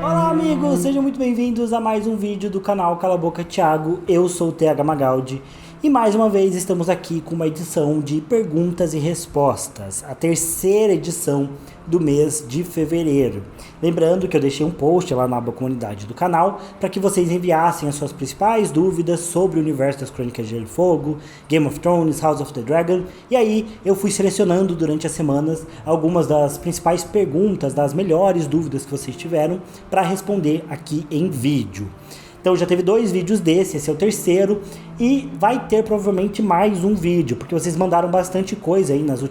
Olá amigos, sejam muito bem-vindos a mais um vídeo do canal Cala a Boca Thiago. Eu sou o TH Magaldi e mais uma vez estamos aqui com uma edição de perguntas e respostas, a terceira edição do mês de fevereiro. Lembrando que eu deixei um post lá na aba comunidade do canal para que vocês enviassem as suas principais dúvidas sobre o universo das Crônicas de Gelo e Fogo, Game of Thrones, House of the Dragon, e aí eu fui selecionando durante as semanas algumas das principais perguntas, das melhores dúvidas que vocês tiveram para responder aqui em vídeo. Então já teve 2 vídeos desse, esse é o terceiro, e vai ter provavelmente mais um vídeo, porque vocês mandaram bastante coisa aí nos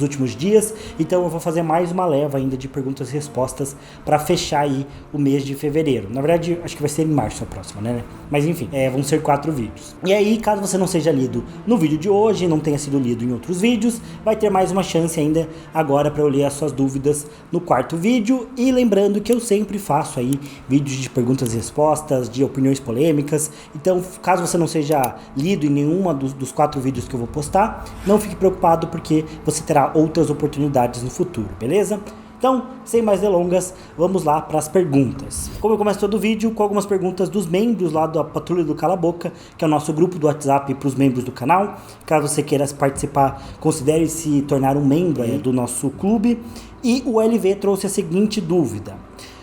últimos dias, então eu vou fazer mais uma leva ainda de perguntas e respostas para fechar aí o mês de fevereiro. Na verdade, acho que vai ser em março a próxima, né? Mas enfim, vão ser 4 vídeos. E aí, caso você não seja lido no vídeo de hoje, não tenha sido lido em outros vídeos, vai ter mais uma chance ainda agora para eu ler as suas dúvidas no 4º vídeo. E lembrando que eu sempre faço aí vídeos de perguntas e respostas, de opiniões polêmicas, então caso você não seja lido em nenhuma dos 4 vídeos que eu vou postar, não fique preocupado porque você terá outras oportunidades no futuro, beleza? Então, sem mais delongas, vamos lá para as perguntas. Como eu começo todo vídeo com algumas perguntas dos membros lá da Patrulha do Cala Boca, que é o nosso grupo do WhatsApp para os membros do canal. Caso você queira participar, considere se tornar um membro aí do nosso clube. E o LV trouxe a seguinte dúvida: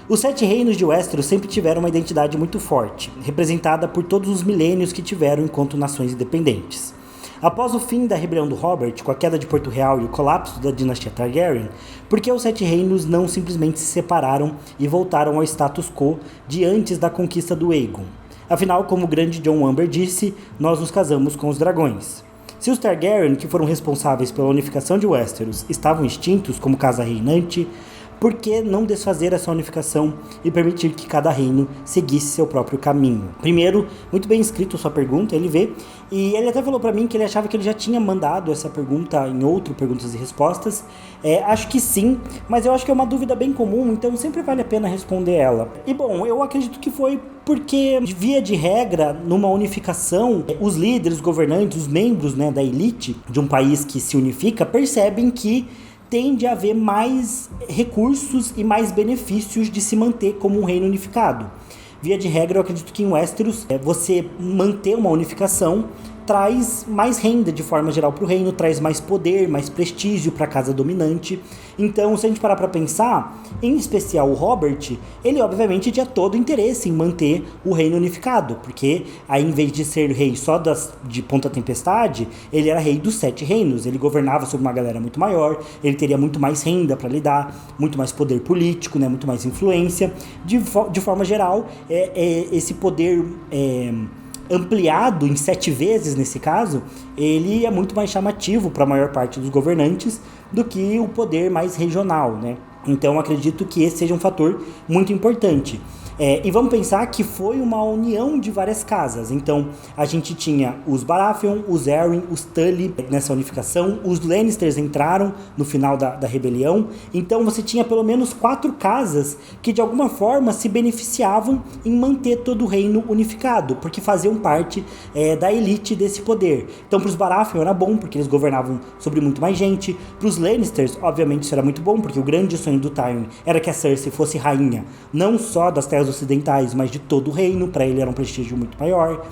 os 7 reinos de Westeros sempre tiveram uma identidade muito forte, representada por todos os milênios que tiveram enquanto nações independentes. Após o fim da rebelião do Robert, com a queda de Porto Real e o colapso da dinastia Targaryen, por que os 7 reinos não simplesmente se separaram e voltaram ao status quo de antes da conquista do Aegon? Afinal, como o grande John Amber disse, nós nos casamos com os dragões. Se os Targaryen, que foram responsáveis pela unificação de Westeros, estavam extintos como casa reinante, por que não desfazer essa unificação e permitir que cada reino seguisse seu próprio caminho? Primeiro, muito bem escrito a sua pergunta, ele vê, e ele até falou pra mim que ele achava que ele já tinha mandado essa pergunta em outro Perguntas e Respostas. Acho que sim, mas eu acho que é uma dúvida bem comum, então sempre vale a pena responder ela. E bom, eu acredito que foi porque, via de regra, numa unificação, os líderes, os governantes, os membros, né, da elite de um país que se unifica percebem que tende a haver mais recursos e mais benefícios de se manter como um reino unificado. Via de regra, eu acredito que em Westeros, você manter uma unificação traz mais renda de forma geral para o reino, traz mais poder, mais prestígio para a casa dominante. Então, se a gente parar para pensar, em especial o Robert, ele obviamente tinha todo o interesse em manter o reino unificado, porque aí em vez de ser rei só de Ponta Tempestade, ele era rei dos 7 reinos, ele governava sobre uma galera muito maior, ele teria muito mais renda para lidar, muito mais poder político, né, muito mais influência. De forma geral, esse poder ampliado em 7 vezes nesse caso, ele é muito mais chamativo para a maior parte dos governantes do que o poder mais regional, né? Então acredito que esse seja um fator muito importante. E vamos pensar que foi uma união de várias casas. Então a gente tinha os Baratheon, os Arryn, os Tully nessa unificação, os Lannisters entraram no final da rebelião. Então você tinha pelo menos 4 casas que de alguma forma se beneficiavam em manter todo o reino unificado, porque faziam parte da elite desse poder. Então para os Baratheon era bom, porque eles governavam sobre muito mais gente. Para os Lannisters, obviamente isso era muito bom, porque o grande sonho do Tywin era que a Cersei fosse rainha, não só das terras ocidentais, mas de todo o reino. Para ele era um prestígio muito maior.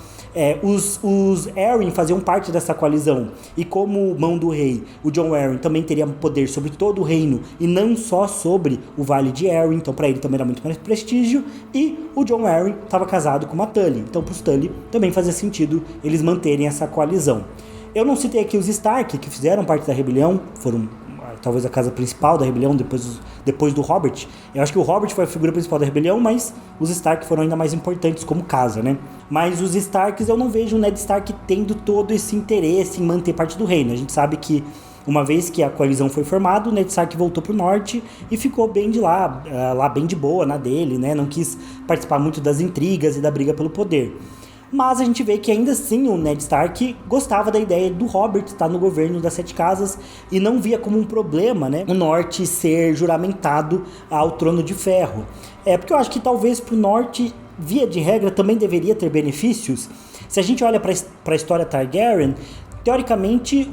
Os Arryn faziam parte dessa coalizão, e como mão do rei, o Jon Arryn também teria poder sobre todo o reino e não só sobre o Vale de Arryn, então para ele também era muito mais prestígio. E o Jon Arryn estava casado com uma Tully, então para os Tully também fazia sentido eles manterem essa coalizão. Eu não citei aqui os Stark, que fizeram parte da rebelião, foram talvez a casa principal da rebelião depois do Robert. Eu acho que o Robert foi a figura principal da rebelião, mas os Stark foram ainda mais importantes como casa, né? Mas os Starks, eu não vejo o Ned Stark tendo todo esse interesse em manter parte do reino. A gente sabe que uma vez que a coalizão foi formada, o Ned Stark voltou pro norte e ficou bem de lá bem de boa na dele, né? Não quis participar muito das intrigas e da briga pelo poder. Mas a gente vê que ainda assim o Ned Stark gostava da ideia do Robert estar no governo das 7 casas e não via como um problema, né, o norte ser juramentado ao Trono de Ferro. Porque eu acho que talvez pro norte, via de regra, também deveria ter benefícios. Se a gente olha para a história Targaryen, teoricamente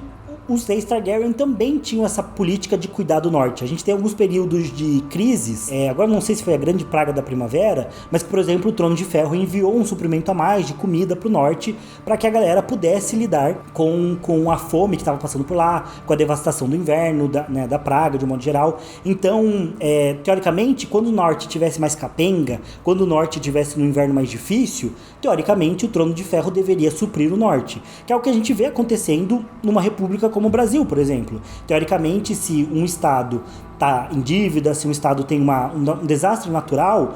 os reis Targaryen também tinham essa política de cuidar do norte. A gente tem alguns períodos de crises, agora não sei se foi a grande praga da primavera, mas que, por exemplo, o Trono de Ferro enviou um suprimento a mais de comida pro norte para que a galera pudesse lidar com a fome que estava passando por lá, com a devastação do inverno, da praga de um modo geral. Então, teoricamente, quando o norte tivesse mais capenga, quando o norte tivesse no inverno mais difícil, teoricamente o Trono de Ferro deveria suprir o norte, que é o que a gente vê acontecendo numa república como o Brasil, por exemplo. Teoricamente, se um estado está em dívida, se um estado tem um desastre natural,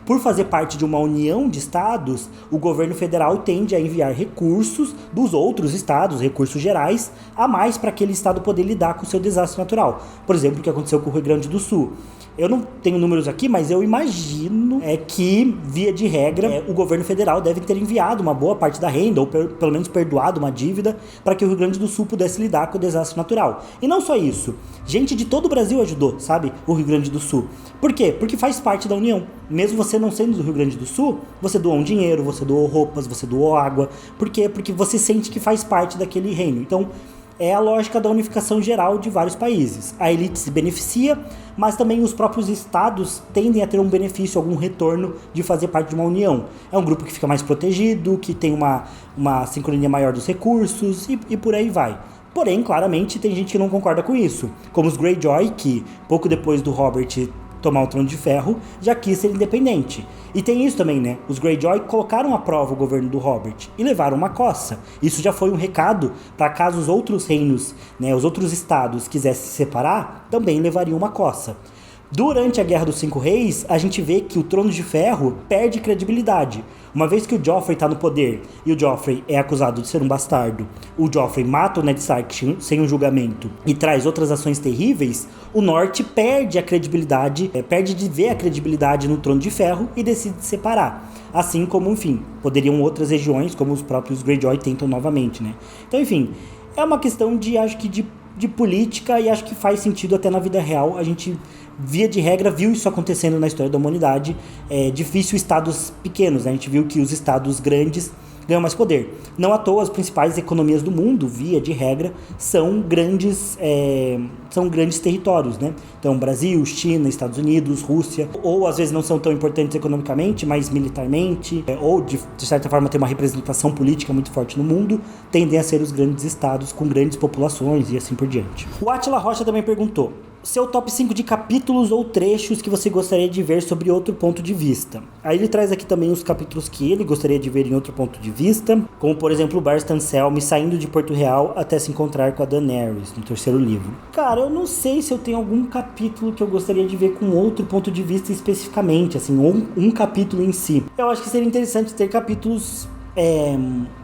por fazer parte de uma união de estados, o governo federal tende a enviar recursos dos outros estados, recursos gerais, a mais para aquele estado poder lidar com o seu desastre natural. Por exemplo, o que aconteceu com o Rio Grande do Sul. Eu não tenho números aqui, mas eu imagino que, via de regra, o governo federal deve ter enviado uma boa parte da renda, ou pelo menos perdoado uma dívida, para que o Rio Grande do Sul pudesse lidar com o desastre natural. E não só isso, gente de todo o Brasil ajudou, sabe, o Rio Grande do Sul. Por quê? Porque faz parte da União. Mesmo você não sendo do Rio Grande do Sul, você doou um dinheiro, você doou roupas, você doou água. Por quê? Porque você sente que faz parte daquele reino. Então, é a lógica da unificação geral de vários países. A elite se beneficia, mas também os próprios estados tendem a ter um benefício, algum retorno de fazer parte de uma união. É um grupo que fica mais protegido, que tem uma sincronia maior dos recursos e por aí vai. Porém, claramente, tem gente que não concorda com isso, como os Greyjoy, que pouco depois do Robert tomar o Trono de Ferro, já quis ser independente. E tem isso também, né? Os Greyjoy colocaram à prova o governo do Robert e levaram uma coça. Isso já foi um recado para caso os outros reinos, né, os outros estados quisessem se separar, também levariam uma coça. Durante a Guerra dos Cinco Reis, a gente vê que o Trono de Ferro perde credibilidade. Uma vez que o Joffrey está no poder e o Joffrey é acusado de ser um bastardo, o Joffrey mata o Ned Stark sem um julgamento e traz outras ações terríveis, o Norte perde a credibilidade, perde de ver a credibilidade no Trono de Ferro e decide se separar. Assim como, enfim, poderiam outras regiões, como os próprios Greyjoy tentam novamente, né? Então, enfim, é uma questão acho que de política, e acho que faz sentido até na vida real. A gente, via de regra, viu isso acontecendo na história da humanidade. É difícil estados pequenos, né? A gente viu que os estados grandes ganham mais poder. Não à toa, as principais economias do mundo, via de regra, são grandes territórios, né? Então, Brasil, China, Estados Unidos, Rússia, ou às vezes não são tão importantes economicamente, mas militarmente, ou de certa forma tem uma representação política muito forte no mundo, tendem a ser os grandes estados com grandes populações e assim por diante. O Átila Rocha também perguntou: seu top 5 de capítulos ou trechos que você gostaria de ver sobre outro ponto de vista. Aí ele traz aqui também os capítulos que ele gostaria de ver em outro ponto de vista, como por exemplo o Barristan Selmy saindo de Porto Real até se encontrar com a Daenerys, no terceiro livro. Cara, eu não sei se eu tenho algum capítulo que eu gostaria de ver com outro ponto de vista especificamente, assim, ou um capítulo em si. Eu acho que seria interessante ter capítulos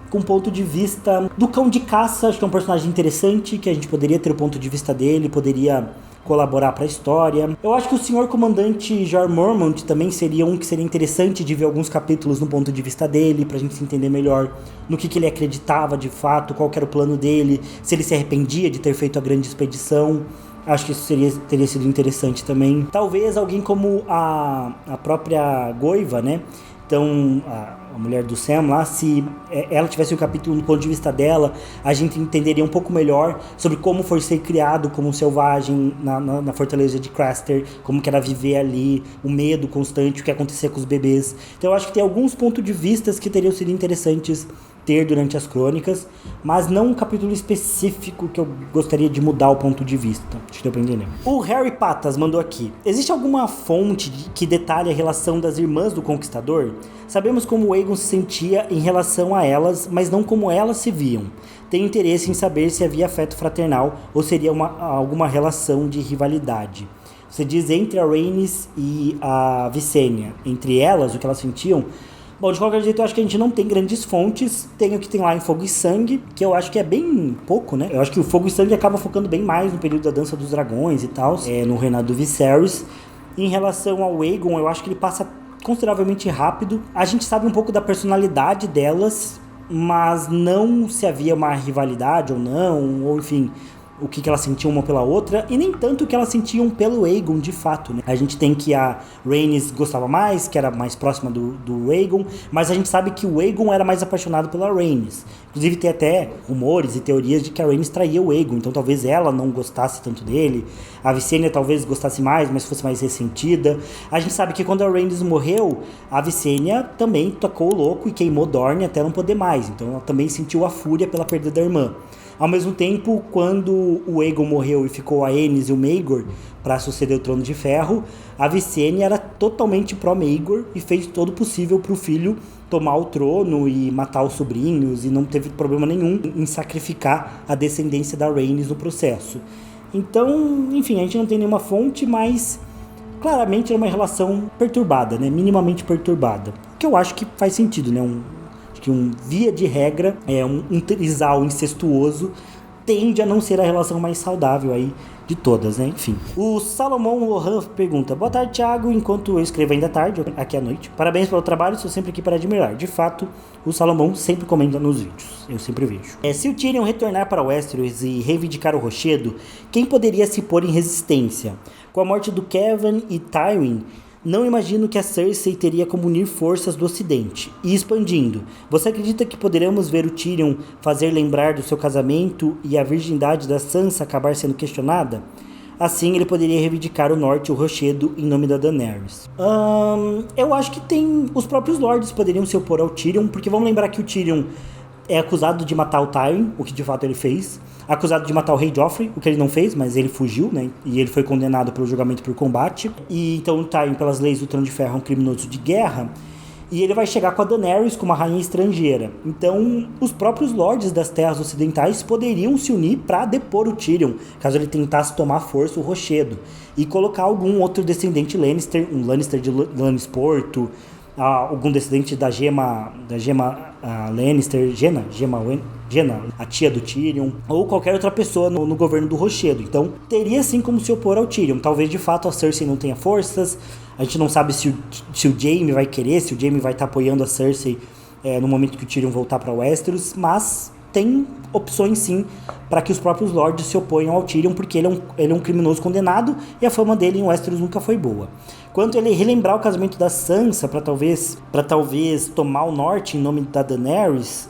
com ponto de vista do Cão de Caça. Acho que é um personagem interessante, que a gente poderia ter o ponto de vista dele, poderia colaborar para a história. Eu acho que o Senhor Comandante Jorah Mormont também seria um que seria interessante de ver alguns capítulos no ponto de vista dele, pra gente se entender melhor no que ele acreditava de fato, qual que era o plano dele, se ele se arrependia de ter feito a grande expedição. Acho que isso teria sido interessante também. Talvez alguém como a própria Goiva, né? Então, a mulher do Sam lá, se ela tivesse um capítulo no ponto de vista dela, a gente entenderia um pouco melhor sobre como foi ser criado como um selvagem na fortaleza de Craster, como que era viver ali, o medo constante, o que acontecia com os bebês. Então eu acho que tem alguns pontos de vista que teriam sido interessantes ter durante as crônicas, mas não um capítulo específico que eu gostaria de mudar o ponto de vista. Acho que deu pra entender. O Harry Patas mandou aqui: existe alguma fonte que detalhe a relação das irmãs do Conquistador? Sabemos como o Aegon se sentia em relação a elas, mas não como elas se viam. Tenho interesse em saber se havia afeto fraternal ou seria alguma relação de rivalidade. Você diz entre a Rhaenys e a Visenya. Entre elas, o que elas sentiam? Bom, de qualquer jeito, eu acho que a gente não tem grandes fontes. Tem o que tem lá em Fogo e Sangue, que eu acho que é bem pouco, né? Eu acho que o Fogo e Sangue acaba focando bem mais no período da Dança dos Dragões e tal, no reinado do Viserys. Em relação ao Aegon, eu acho que ele passa consideravelmente rápido. A gente sabe um pouco da personalidade delas, mas não se havia uma rivalidade ou não, ou enfim, o que elas sentiam uma pela outra, e nem tanto o que elas sentiam pelo Aegon de fato, né? A gente tem que a Rhaenys gostava mais, que era mais próxima do Aegon, mas a gente sabe que o Aegon era mais apaixonado pela Rhaenys. Inclusive tem até rumores e teorias de que a Rhaenys traía o Aegon, então talvez ela não gostasse tanto dele, a Visenya talvez gostasse mais, mas fosse mais ressentida. A gente sabe que quando a Rhaenys morreu, a Visenya também tocou o louco e queimou Dorne até não poder mais, então ela também sentiu a fúria pela perda da irmã. Ao mesmo tempo, quando o Aegon morreu e ficou a Aenys e o Maegor para suceder o Trono de Ferro, a Visenya era totalmente pró-Maegor e fez todo o possível para o filho tomar o trono e matar os sobrinhos, e não teve problema nenhum em sacrificar a descendência da Rhaenys no processo. Então, enfim, a gente não tem nenhuma fonte, mas claramente era uma relação perturbada, né? Minimamente perturbada. O que eu acho que faz sentido, né? Que via de regra, um trisal incestuoso tende a não ser a relação mais saudável aí de todas, né? Enfim. O Salomão Lohan pergunta: boa tarde, Thiago, enquanto eu escrevo ainda tarde, aqui à noite. Parabéns pelo trabalho, estou sempre aqui para admirar. De fato, o Salomão sempre comenta nos vídeos, eu sempre vejo. Se o Tyrion retornar para Westeros e reivindicar o Rochedo, quem poderia se pôr em resistência? Com a morte do Kevan e Tywin, não imagino que a Cersei teria como unir forças do Ocidente. E expandindo, você acredita que poderemos ver o Tyrion fazer lembrar do seu casamento e a virgindade da Sansa acabar sendo questionada? Assim, ele poderia reivindicar o Norte e o Rochedo em nome da Daenerys. Eu acho que os próprios Lords poderiam se opor ao Tyrion, porque vamos lembrar que o Tyrion é acusado de matar o Tywin, o que de fato ele fez. Acusado de matar o rei Joffrey, o que ele não fez, mas ele fugiu, né? E ele foi condenado pelo julgamento por combate. E então o Tywin, pelas leis do Trono de Ferro, é um criminoso de guerra. E ele vai chegar com a Daenerys, como uma rainha estrangeira. Então, os próprios lords das terras ocidentais poderiam se unir para depor o Tyrion, caso ele tentasse tomar à força o Rochedo. E colocar algum outro descendente Lannister, um Lannister de Lannisporto, algum descendente da Gemma Lannister, Jenna, a tia do Tyrion, ou qualquer outra pessoa no governo do Rochedo. Então, teria sim como se opor ao Tyrion. Talvez, de fato, a Cersei não tenha forças. A gente não sabe se o Jaime vai querer, se o Jaime vai estar apoiando a Cersei no momento que o Tyrion voltar para Westeros, mas tem opções sim para que os próprios lords se oponham ao Tyrion, porque ele é um criminoso condenado e a fama dele em Westeros nunca foi boa. Quanto ele relembrar o casamento da Sansa para talvez tomar o norte em nome da Daenerys,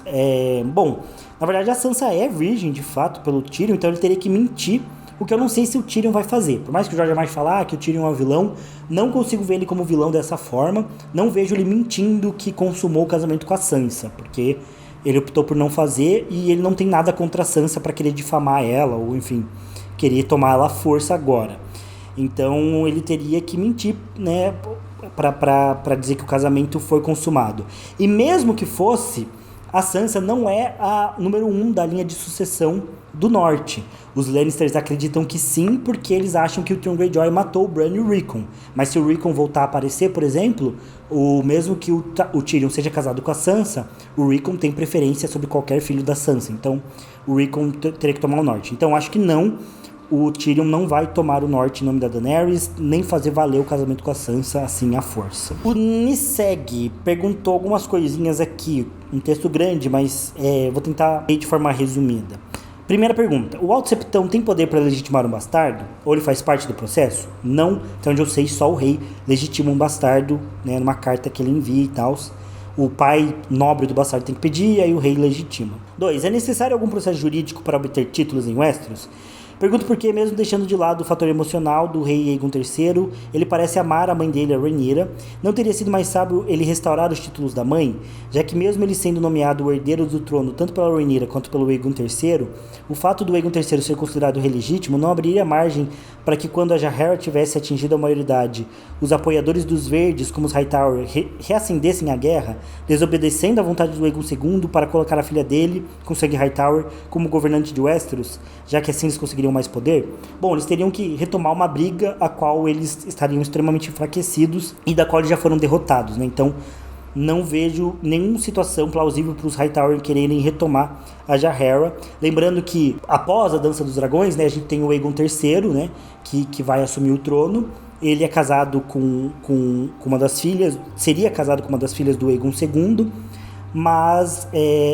bom, na verdade a Sansa é virgem de fato pelo Tyrion, então ele teria que mentir, o que eu não sei se o Tyrion vai fazer. Por mais que o Jorge Amado falar que o Tyrion é um vilão, não consigo ver ele como vilão dessa forma, não vejo ele mentindo que consumou o casamento com a Sansa, porque ele optou por não fazer e ele não tem nada contra a Sansa para querer difamar ela, ou enfim, querer tomar ela à força agora. Então ele teria que mentir, né, para dizer que o casamento foi consumado. E mesmo que fosse, a Sansa não é a número 1 da linha de sucessão do norte. Os Lannisters acreditam que sim, porque eles acham que o Theon Greyjoy matou o Bran e o Rickon. Mas se o Rickon voltar a aparecer, por exemplo, mesmo que o Tyrion seja casado com a Sansa, o Rickon tem preferência sobre qualquer filho da Sansa. Então o Rickon teria que tomar o norte. Então acho que não. O Tyrion não vai tomar o norte em nome da Daenerys, nem fazer valer o casamento com a Sansa assim à força. O Niseg perguntou algumas coisinhas aqui, um texto grande, mas vou tentar de forma resumida. Primeira pergunta: o Alto Septão tem poder para legitimar um bastardo? Ou ele faz parte do processo? Não, então onde eu sei, só o rei legitima um bastardo, né, numa carta que ele envia e tal. O pai nobre do bastardo tem que pedir, e aí o rei legitima. 2. É necessário algum processo jurídico para obter títulos em Westeros? Pergunto porque, mesmo deixando de lado o fator emocional do rei Aegon III, ele parece amar a mãe dele, a Rhaenyra. Não teria sido mais sábio ele restaurar os títulos da mãe? Já que mesmo ele sendo nomeado o herdeiro do trono tanto pela Rhaenyra quanto pelo Aegon III, o fato do Aegon III ser considerado rei legítimo não abriria margem para que, quando a Jaehaera tivesse atingido a maioridade, os apoiadores dos Verdes, como os Hightower, reacendessem a guerra, desobedecendo à vontade do Aegon II para colocar a filha dele, com sangue Hightower, como governante de Westeros, já que assim eles conseguiriam mais poder? Bom, eles teriam que retomar uma briga a qual eles estariam extremamente enfraquecidos e da qual eles já foram derrotados, né? Então, não vejo nenhuma situação plausível para os Hightower quererem retomar a Jaehaera. Lembrando que, após a Dança dos Dragões, né, a gente tem o Aegon III, né, que vai assumir o trono. Ele é casado com uma das filhas, seria casado com uma das filhas do Aegon II, mas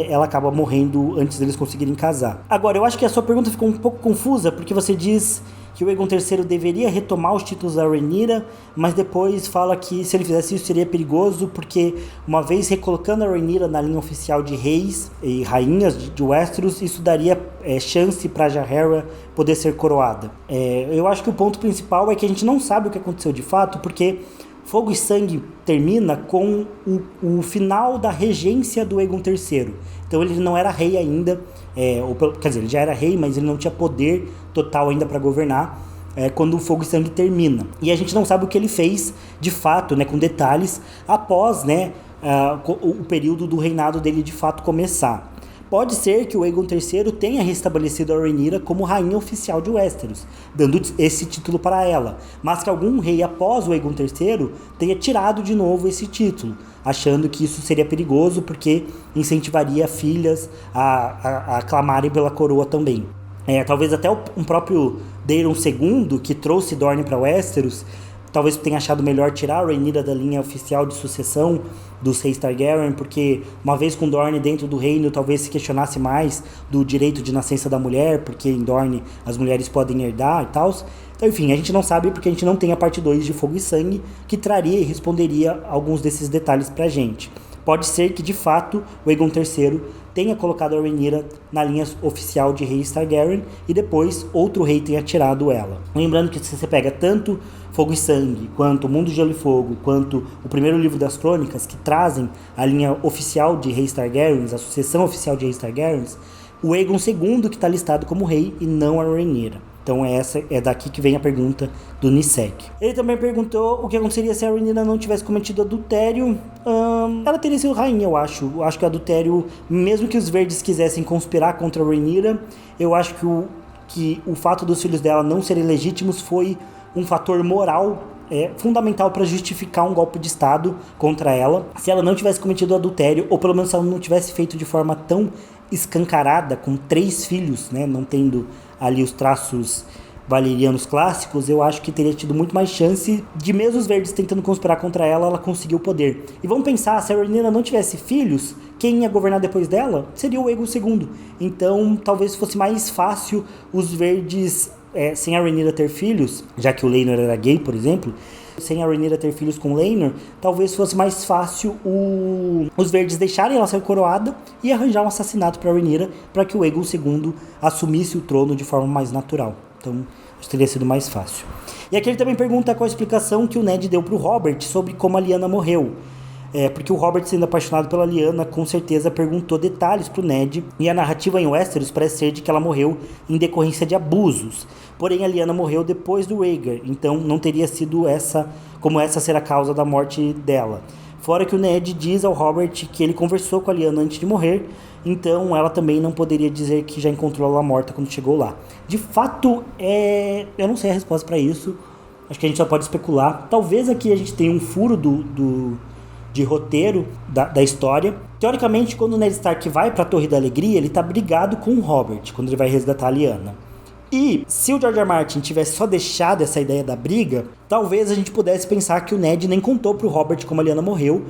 ela acaba morrendo antes deles conseguirem casar. Agora, eu acho que a sua pergunta ficou um pouco confusa, porque você diz que o Aegon III deveria retomar os títulos da Rhaenyra, mas depois fala que se ele fizesse isso seria perigoso, porque uma vez recolocando a Rhaenyra na linha oficial de reis e rainhas de Westeros, isso daria chance para Jaehaera poder ser coroada. Eu acho que o ponto principal é que a gente não sabe o que aconteceu de fato, porque Fogo e Sangue termina com o final da regência do Aegon III. Então ele não era rei ainda, quer dizer, ele já era rei, mas ele não tinha poder total ainda para governar quando o Fogo e Sangue termina. E a gente não sabe o que ele fez, de fato, né, com detalhes, após o período do reinado dele de fato começar. Pode ser que o Aegon III tenha restabelecido a Rhaenyra como rainha oficial de Westeros, dando esse título para ela, mas que algum rei após o Aegon III tenha tirado de novo esse título, achando que isso seria perigoso porque incentivaria filhas a clamarem pela coroa também. Talvez até um próprio Daemon II, que trouxe Dorne para Westeros, talvez tenha achado melhor tirar a Rhaenyra da linha oficial de sucessão dos reis Targaryen, porque uma vez com Dorne dentro do reino, talvez se questionasse mais do direito de nascença da mulher, porque em Dorne as mulheres podem herdar e tal. Então, enfim, a gente não sabe porque a gente não tem a parte 2 de Fogo e Sangue, que traria e responderia alguns desses detalhes pra gente. Pode ser que, de fato, o Aegon III tenha colocado a Rhaenyra na linha oficial de reis Targaryen e depois outro rei tenha tirado ela. Lembrando que se você pega tanto Fogo e Sangue, quanto o Mundo de Gelo e Fogo, quanto o primeiro livro das Crônicas, que trazem a linha oficial de reis Targaryens, a sucessão oficial de reis Targaryens, o Aegon II que está listado como rei e não a Rhaenyra. Então é daqui que vem a pergunta do Nisek. Ele também perguntou o que aconteceria se a Rhaenyra não tivesse cometido adultério. Ela teria sido rainha, eu acho. Eu acho que o adultério, mesmo que os verdes quisessem conspirar contra a Rhaenyra, eu acho que o fato dos filhos dela não serem legítimos foi um fator moral fundamental para justificar um golpe de Estado contra ela. Se ela não tivesse cometido adultério, ou pelo menos se ela não tivesse feito de forma tão escancarada, com 3 filhos, né, não tendo ali os traços valerianos clássicos, eu acho que teria tido muito mais chance de, mesmo os verdes tentando conspirar contra ela, ela conseguir o poder. E vamos pensar, se a Rhaenyra não tivesse filhos, quem ia governar depois dela seria o Aegon II. Então, talvez fosse mais fácil os verdes, sem a Rhaenyra ter filhos, já que o Laenor era gay, por exemplo, sem a Rhaenyra ter filhos com Laenor, talvez fosse mais fácil os verdes deixarem ela ser coroada e arranjar um assassinato para a Rhaenyra, para que o Aegon II assumisse o trono de forma mais natural. Então, isso teria sido mais fácil. E aqui ele também pergunta qual a explicação que o Ned deu para o Robert sobre como a Lyanna morreu. Porque o Robert, sendo apaixonado pela Lyanna, com certeza perguntou detalhes para o Ned, e a narrativa em Westeros parece ser de que ela morreu em decorrência de abusos. Porém, a Lyanna morreu depois do Rhaegar, então não teria sido essa ser a causa da morte dela. Fora que o Ned diz ao Robert que ele conversou com a Lyanna antes de morrer, então ela também não poderia dizer que já encontrou ela morta quando chegou lá. De fato, eu não sei a resposta para isso, acho que a gente só pode especular. Talvez aqui a gente tenha um furo de roteiro da história. Teoricamente, quando o Ned Stark vai para a Torre da Alegria, ele tá brigado com o Robert, quando ele vai resgatar a Lyanna. E se o George R. R. Martin tivesse só deixado essa ideia da briga, talvez a gente pudesse pensar que o Ned nem contou pro Robert como a Lyanna morreu,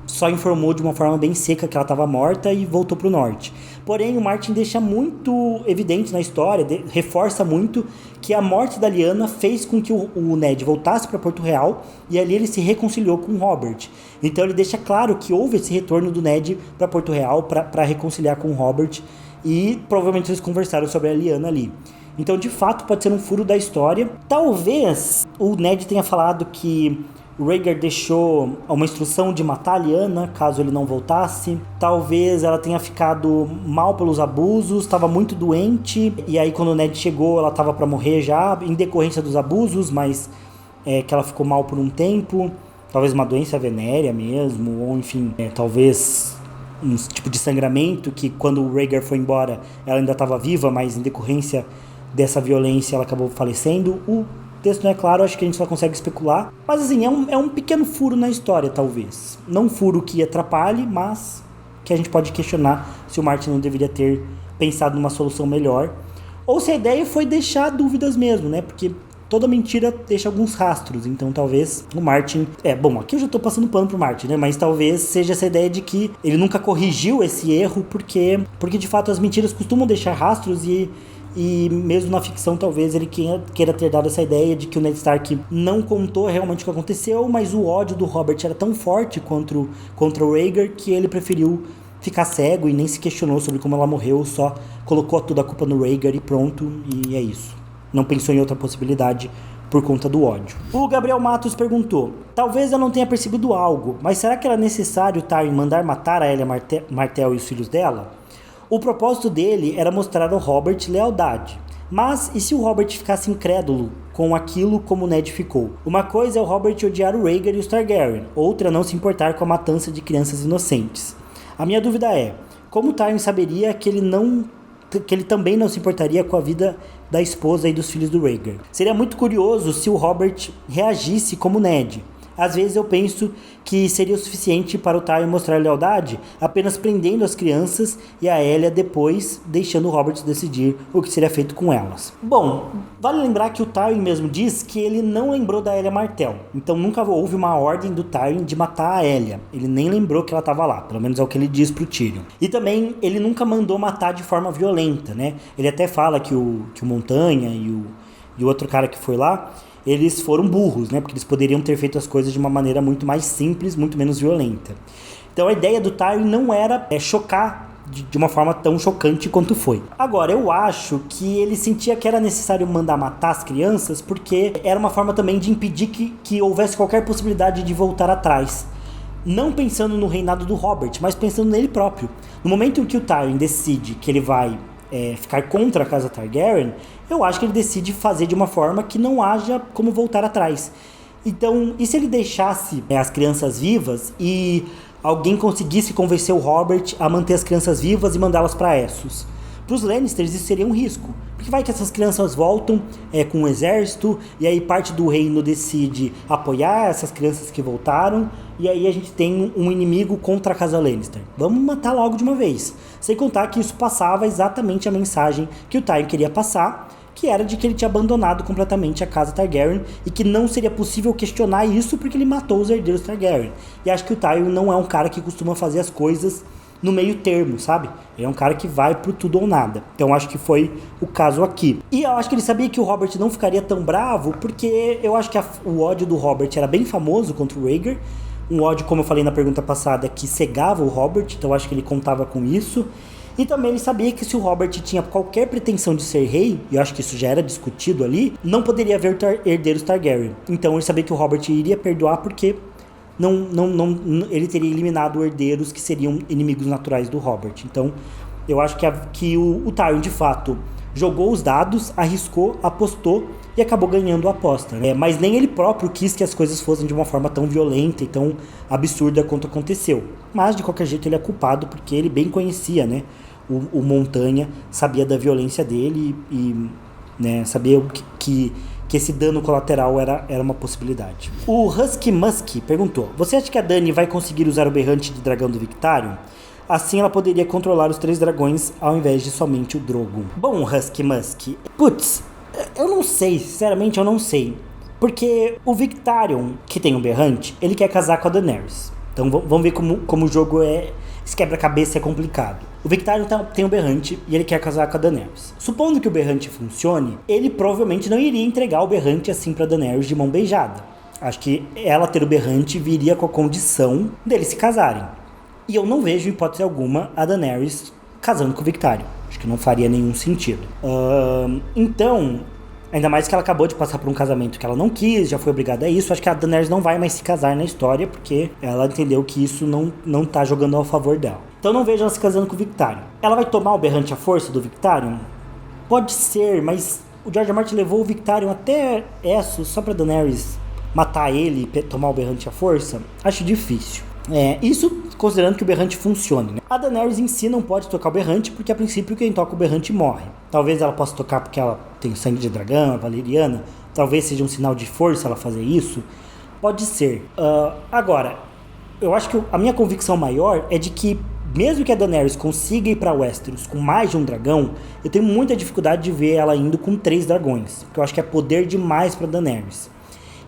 só informou de uma forma bem seca que ela estava morta e voltou pro norte. Porém, o Martin deixa muito evidente na história, reforça muito que a morte da Lyanna fez com que o Ned voltasse para Porto Real e ali ele se reconciliou com o Robert. Então ele deixa claro que houve esse retorno do Ned para Porto Real para reconciliar com o Robert e provavelmente eles conversaram sobre a Lyanna ali. Então, de fato, pode ser um furo da história. Talvez o Ned tenha falado que o Rhaegar deixou uma instrução de matar a Lyanna caso ele não voltasse. Talvez ela tenha ficado mal pelos abusos, estava muito doente. E aí, quando o Ned chegou, ela estava para morrer já, em decorrência dos abusos, mas que ela ficou mal por um tempo. Talvez uma doença venérea mesmo, ou enfim, talvez um tipo de sangramento que quando o Rhaegar foi embora, ela ainda estava viva, mas em decorrência dessa violência ela acabou falecendo. O texto não é claro, acho que a gente só consegue especular. Mas assim, é um pequeno furo na história, talvez. Não um furo que atrapalhe, mas que a gente pode questionar se o Martin não deveria ter pensado numa solução melhor. Ou se a ideia foi deixar dúvidas mesmo, né? Porque toda mentira deixa alguns rastros, então talvez o Martin... Bom, aqui eu já tô passando pano pro Martin, né? Mas talvez seja essa ideia de que ele nunca corrigiu esse erro, porque de fato as mentiras costumam deixar rastros e mesmo na ficção talvez ele queira ter dado essa ideia de que o Ned Stark não contou realmente o que aconteceu, mas o ódio do Robert era tão forte contra o Rhaegar que ele preferiu ficar cego e nem se questionou sobre como ela morreu, só colocou toda a culpa no Rhaegar e pronto, e é isso. Não pensou em outra possibilidade por conta do ódio. O Gabriel Matos perguntou: talvez eu não tenha percebido algo, mas será que era necessário Tywin mandar matar a Elia Martell e os filhos dela? O propósito dele era mostrar ao Robert lealdade. Mas e se o Robert ficasse incrédulo com aquilo como o Ned ficou? Uma coisa é o Robert odiar o Rhaegar e os Targaryen, outra não se importar com a matança de crianças inocentes. A minha dúvida é, como Tywin saberia que ele também não se importaria com a vida da esposa e dos filhos do Rhaegar? Seria muito curioso se o Robert reagisse como Ned. Às vezes eu penso que seria o suficiente para o Tywin mostrar lealdade apenas prendendo as crianças e a Elia depois deixando o Robert decidir o que seria feito com elas. Bom, vale lembrar que o Tywin mesmo diz que ele não lembrou da Elia Martell, então nunca houve uma ordem do Tywin de matar a Elia. Ele nem lembrou que ela estava lá, pelo menos é o que ele diz pro Tyrion. E também ele nunca mandou matar de forma violenta, né? Ele até fala que o Montanha e o outro cara que foi lá, eles foram burros, né? Porque eles poderiam ter feito as coisas de uma maneira muito mais simples, muito menos violenta. Então a ideia do Tywin não era chocar de uma forma tão chocante quanto foi. Agora, eu acho que ele sentia que era necessário mandar matar as crianças porque era uma forma também de impedir que houvesse qualquer possibilidade de voltar atrás. Não pensando no reinado do Robert, mas pensando nele próprio. No momento em que o Tywin decide que ele vai ficar contra a casa Targaryen, eu acho que ele decide fazer de uma forma que não haja como voltar atrás. Então, e se ele deixasse as crianças vivas e alguém conseguisse convencer o Robert a manter as crianças vivas e mandá-las para Essos? Para os Lannisters isso seria um risco, porque vai que essas crianças voltam com um exército e aí parte do reino decide apoiar essas crianças que voltaram e aí a gente tem um inimigo contra a casa Lannister. Vamos matar logo de uma vez. Sem contar que isso passava exatamente a mensagem que o Tywin queria passar, que era de que ele tinha abandonado completamente a casa Targaryen e que não seria possível questionar isso porque ele matou os herdeiros Targaryen. E acho que o Tywin não é um cara que costuma fazer as coisas no meio termo, sabe? Ele é um cara que vai pro tudo ou nada. Então acho que foi o caso aqui. E eu acho que ele sabia que o Robert não ficaria tão bravo, porque eu acho que o ódio do Robert era bem famoso contra o Rhaegar. Um ódio, como eu falei na pergunta passada, que cegava o Robert, então eu acho que ele contava com isso. E também ele sabia que se o Robert tinha qualquer pretensão de ser rei, e eu acho que isso já era discutido ali, não poderia haver herdeiros Targaryen. Então ele sabia que o Robert iria perdoar porque ele teria eliminado herdeiros que seriam inimigos naturais do Robert. Então eu acho que o Tywin de fato jogou os dados, arriscou, apostou e acabou ganhando a aposta, né? Mas nem ele próprio quis que as coisas fossem de uma forma tão violenta e tão absurda quanto aconteceu. Mas de qualquer jeito ele é culpado porque ele bem conhecia, né? O Montanha, sabia da violência dele e né, sabia que esse dano colateral era uma possibilidade. O Husky Musk perguntou: você acha que a Dany vai conseguir usar o berrante de dragão do Victarion? Assim ela poderia controlar os 3 dragões ao invés de somente o Drogon. Bom, Husky Musk, putz, eu não sei, sinceramente eu não sei. Porque o Victarion, que tem o berrante, ele quer casar com a Daenerys. Então vamos ver como o jogo esse quebra-cabeça é complicado. O Victarion tem o berrante e ele quer casar com a Daenerys. Supondo que o berrante funcione, ele provavelmente não iria entregar o berrante assim pra Daenerys de mão beijada. Acho que ela ter o berrante viria com a condição deles se casarem. E eu não vejo, em hipótese alguma, a Daenerys casando com o Victarion. Acho que não faria nenhum sentido. Então, ainda mais que ela acabou de passar por um casamento que ela não quis, já foi obrigada a isso. Acho que a Daenerys não vai mais se casar na história, porque ela entendeu que isso não tá jogando ao favor dela. Então não vejo ela se casando com o Victarion. Ela vai tomar o berrante à força do Victarion? Pode ser, mas o George R. R. Martin levou o Victarion até Essos só pra Daenerys matar ele e tomar o berrante à força? Acho difícil. Isso considerando que o berrante funcione, né? A Daenerys em si não pode tocar o berrante porque a princípio quem toca o berrante morre. Talvez ela possa tocar porque ela tem sangue de dragão, a valeriana. Talvez seja um sinal de força ela fazer isso. Pode ser. Agora, eu acho que a minha convicção maior é de que mesmo que a Daenerys consiga ir pra Westeros com mais de um dragão, eu tenho muita dificuldade de ver ela indo com 3 dragões, porque eu acho que é poder demais pra Daenerys.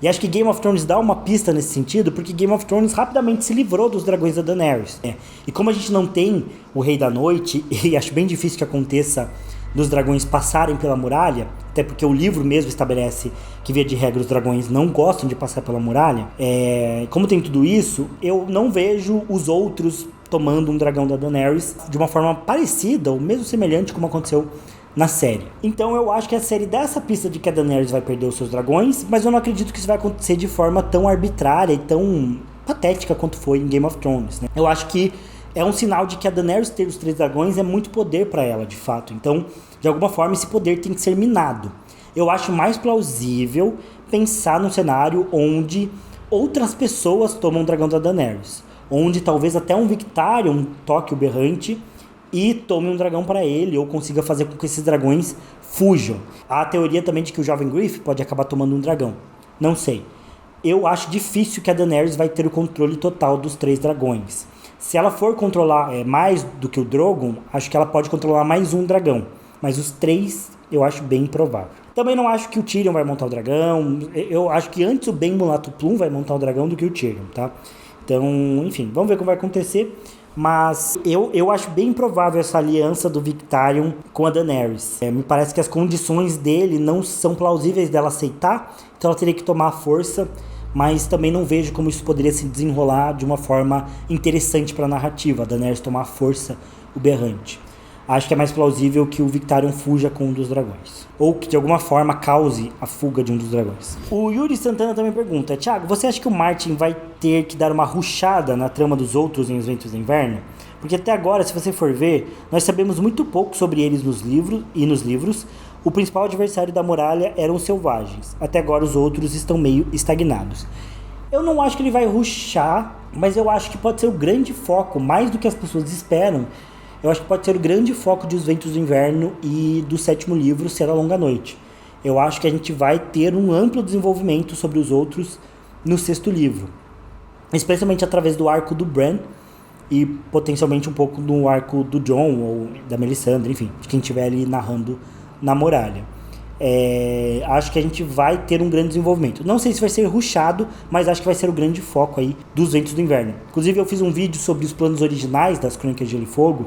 E acho que Game of Thrones dá uma pista nesse sentido, porque Game of Thrones rapidamente se livrou dos dragões da Daenerys. E como a gente não tem o Rei da Noite, e acho bem difícil que aconteça dos dragões passarem pela muralha, até porque o livro mesmo estabelece que, via de regra, os dragões não gostam de passar pela muralha. Como tem tudo isso, eu não vejo os outros tomando um dragão da Daenerys de uma forma parecida, ou mesmo semelhante como aconteceu na série. Então eu acho que a série dá essa pista de que a Daenerys vai perder os seus dragões, mas eu não acredito que isso vai acontecer de forma tão arbitrária e tão patética quanto foi em Game of Thrones, né? Eu acho que é um sinal de que a Daenerys ter os 3 dragões é muito poder para ela, de fato. Então, de alguma forma, esse poder tem que ser minado. Eu acho mais plausível pensar num cenário onde outras pessoas tomam o dragão da Daenerys. Onde talvez até um Victarion toque o berrante e tome um dragão para ele, ou consiga fazer com que esses dragões fujam. Há a teoria também de que o jovem Griff pode acabar tomando um dragão. Não sei. Eu acho difícil que a Daenerys vai ter o controle total dos 3 dragões. Se ela for controlar mais do que o Drogon, acho que ela pode controlar mais um dragão. Mas os 3 eu acho bem improvável. Também não acho que o Tyrion vai montar o dragão. Eu acho que antes o Ben Mulato Plum vai montar o dragão do que o Tyrion, tá? Então, enfim, vamos ver o que vai acontecer. Mas eu acho bem improvável essa aliança do Victarion com a Daenerys. Me parece que as condições dele não são plausíveis dela aceitar, então ela teria que tomar a força. Mas também não vejo como isso poderia se desenrolar de uma forma interessante para a narrativa, a Daenerys tomar força o berrante. Acho que é mais plausível que o Victarion fuja com um dos dragões, ou que de alguma forma cause a fuga de um dos dragões. O Yuri Santana também pergunta: Thiago, você acha que o Martin vai ter que dar uma rushada na trama dos outros em Os Ventos do Inverno? Porque até agora, se você for ver, nós sabemos muito pouco sobre eles nos livros. O principal adversário da muralha eram os selvagens. Até agora os outros estão meio estagnados. Eu não acho que ele vai rushar, mas eu acho que pode ser o grande foco, mais do que as pessoas esperam. Eu acho que pode ser o grande foco de Os Ventos do Inverno e do 7º livro ser a Longa Noite. Eu acho que a gente vai ter um amplo desenvolvimento sobre os outros no 6º livro. Especialmente através do arco do Bran e potencialmente um pouco do arco do Jon ou da Melisandre, enfim, de quem estiver ali narrando na muralha. Acho que a gente vai ter um grande desenvolvimento. Não sei se vai ser rushado, mas acho que vai ser o grande foco aí dos Ventos do Inverno. Inclusive eu fiz um vídeo sobre os planos originais das Crônicas de Gelo e Fogo,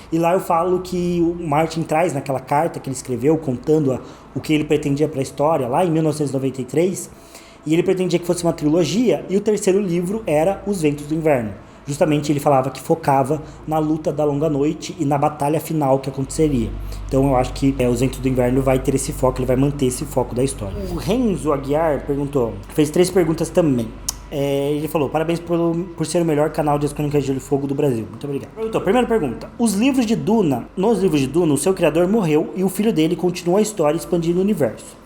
e lá eu falo que o Martin traz naquela carta que ele escreveu contando o que ele pretendia para a história lá em 1993, e ele pretendia que fosse uma trilogia, e o 3º livro era Os Ventos do Inverno. Justamente ele falava que focava na luta da Longa Noite e na batalha final que aconteceria. Então eu acho que Os Ventos do Inverno vai ter esse foco, ele vai manter esse foco da história. O Renzo Aguiar perguntou, fez 3 perguntas também. Ele falou: parabéns por ser o melhor canal de As Crônicas de Gelo e Fogo do Brasil. Muito obrigado. Perguntou, primeira pergunta: nos livros de Duna, o seu criador morreu e o filho dele continua a história expandindo o universo.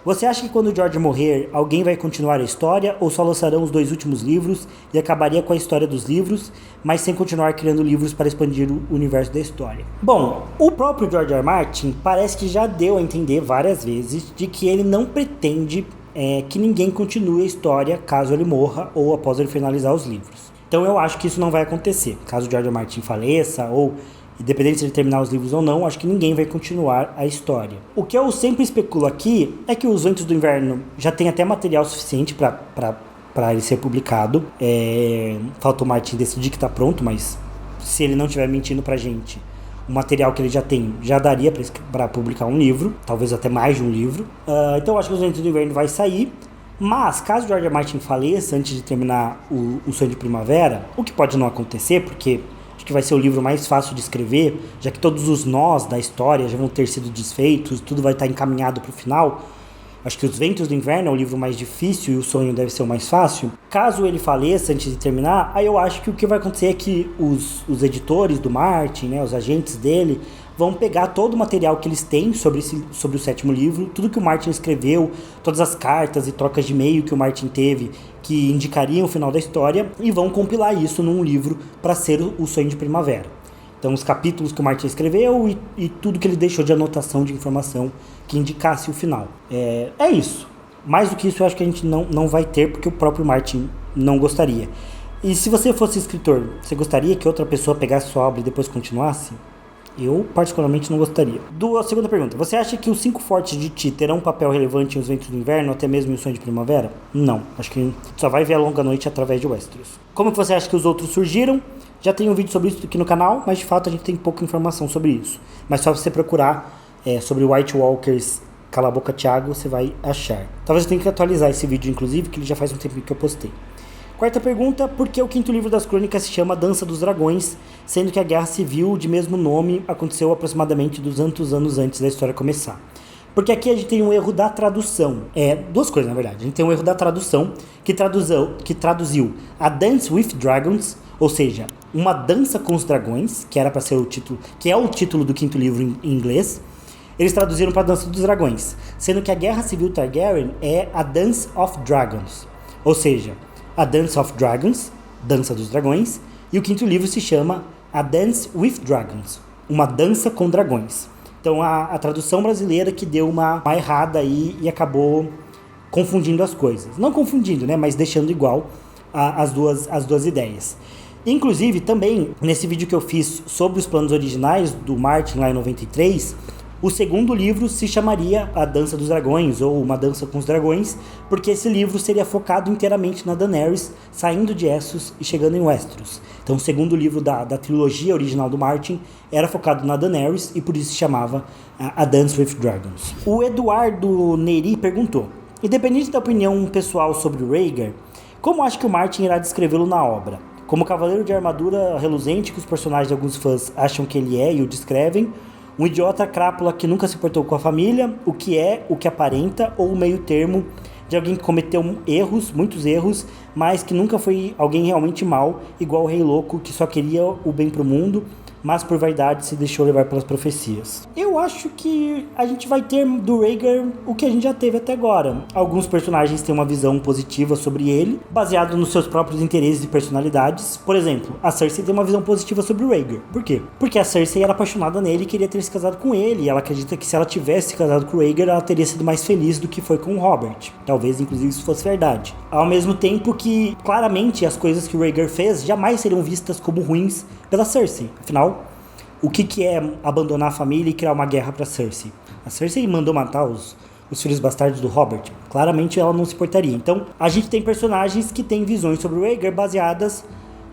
Você acha que quando o George morrer, alguém vai continuar a história, ou só lançarão os 2 últimos livros e acabaria com a história dos livros, mas sem continuar criando livros para expandir o universo da história? Bom, o próprio George R. R. Martin parece que já deu a entender várias vezes de que ele não pretende que ninguém continue a história caso ele morra ou após ele finalizar os livros. Então eu acho que isso não vai acontecer. Caso o George R. R. Martin faleça ou independente se ele terminar os livros ou não, acho que ninguém vai continuar a história. O que eu sempre especulo aqui é que Os Ventos do Inverno já tem até material suficiente para ele ser publicado. Falta o Martin decidir que está pronto, mas se ele não estiver mentindo pra gente, o material que ele já tem já daria para publicar um livro, talvez até mais de um livro. Então eu acho que Os Ventos do Inverno vai sair. Mas, caso George R. R. Martin faleça antes de terminar o Sonho de Primavera, o que pode não acontecer, porque acho que vai ser o livro mais fácil de escrever, já que todos os nós da história já vão ter sido desfeitos, tudo vai estar encaminhado para o final. Acho que Os Ventos do Inverno é o livro mais difícil e o Sonho deve ser o mais fácil. Caso ele faleça antes de terminar, aí eu acho que o que vai acontecer é que os editores do Martin, né, os agentes dele, vão pegar todo o material que eles têm sobre o 7º livro, tudo que o Martin escreveu, todas as cartas e trocas de e-mail que o Martin teve, que indicariam o final da história, e vão compilar isso num livro para ser o Sonho de Primavera. Então os capítulos que o Martin escreveu e tudo que ele deixou de anotação de informação que indicasse o final. É isso. Mais do que isso eu acho que a gente não vai ter, porque o próprio Martin não gostaria. E se você fosse escritor, você gostaria que outra pessoa pegasse sua obra e depois continuasse? Eu, particularmente, não gostaria. Segunda pergunta. Você acha que os 5 fortes de Ti terão um papel relevante em Os Ventos do Inverno, até mesmo em O Sonho de Primavera? Não. Acho que só vai ver a Longa Noite através de Westeros. Como que você acha que os outros surgiram? Já tem um vídeo sobre isso aqui no canal, mas de fato a gente tem pouca informação sobre isso. Mas só você procurar sobre White Walkers, Cala a Boca Thiago, você vai achar. Talvez eu tenha que atualizar esse vídeo, inclusive, que ele já faz um tempo que eu postei. Quarta pergunta, por que o 5º livro das crônicas se chama Dança dos Dragões, sendo que a Guerra Civil de mesmo nome aconteceu aproximadamente 200 anos antes da história começar? Porque aqui a gente tem um erro da tradução. Duas coisas, na verdade. A gente tem um erro da tradução que traduziu a Dance with Dragons, ou seja, uma dança com os dragões, que era para ser o título, que é o título do 5º livro em inglês. Eles traduziram para Dança dos Dragões, sendo que a Guerra Civil Targaryen é a Dance of Dragons, ou seja, a Dance of Dragons, Dança dos Dragões, e o 5º livro se chama A Dance with Dragons, uma dança com dragões. Então a tradução brasileira que deu uma errada aí e acabou confundindo as coisas. Não confundindo, né, mas deixando igual as duas ideias. Inclusive, também, nesse vídeo que eu fiz sobre os planos originais do Martin lá em 93, o 2º livro se chamaria A Dança dos Dragões, ou Uma Dança com os Dragões, porque esse livro seria focado inteiramente na Daenerys, saindo de Essos e chegando em Westeros. Então o 2º livro da trilogia original do Martin era focado na Daenerys e por isso se chamava A Dance with Dragons. O Eduardo Neri perguntou, independente da opinião pessoal sobre o Rhaegar, como acha que o Martin irá descrevê-lo na obra? Como cavaleiro de armadura reluzente que os personagens de alguns fãs acham que ele é e o descrevem, um idiota crápula que nunca se portou com a família, o que aparenta, ou o meio termo de alguém que cometeu erros, muitos erros, mas que nunca foi alguém realmente mau, igual o Rei Louco, que só queria o bem pro mundo, mas por vaidade se deixou levar pelas profecias. Eu acho que a gente vai ter do Rhaegar o que a gente já teve até agora. Alguns personagens têm uma visão positiva sobre ele, baseado nos seus próprios interesses e personalidades. Por exemplo, a Cersei tem uma visão positiva sobre o Rhaegar. Por quê? Porque a Cersei era apaixonada nele e queria ter se casado com ele, e ela acredita que se ela tivesse se casado com o Rhaegar, ela teria sido mais feliz do que foi com o Robert. Talvez, inclusive, isso fosse verdade. Ao mesmo tempo que, claramente, as coisas que o Rhaegar fez jamais seriam vistas como ruins pela Cersei. Afinal, o que é abandonar a família e criar uma guerra para Cersei? A Cersei mandou matar os filhos bastardos do Robert. Claramente ela não se importaria. Então, a gente tem personagens que têm visões sobre o Rhaegar baseadas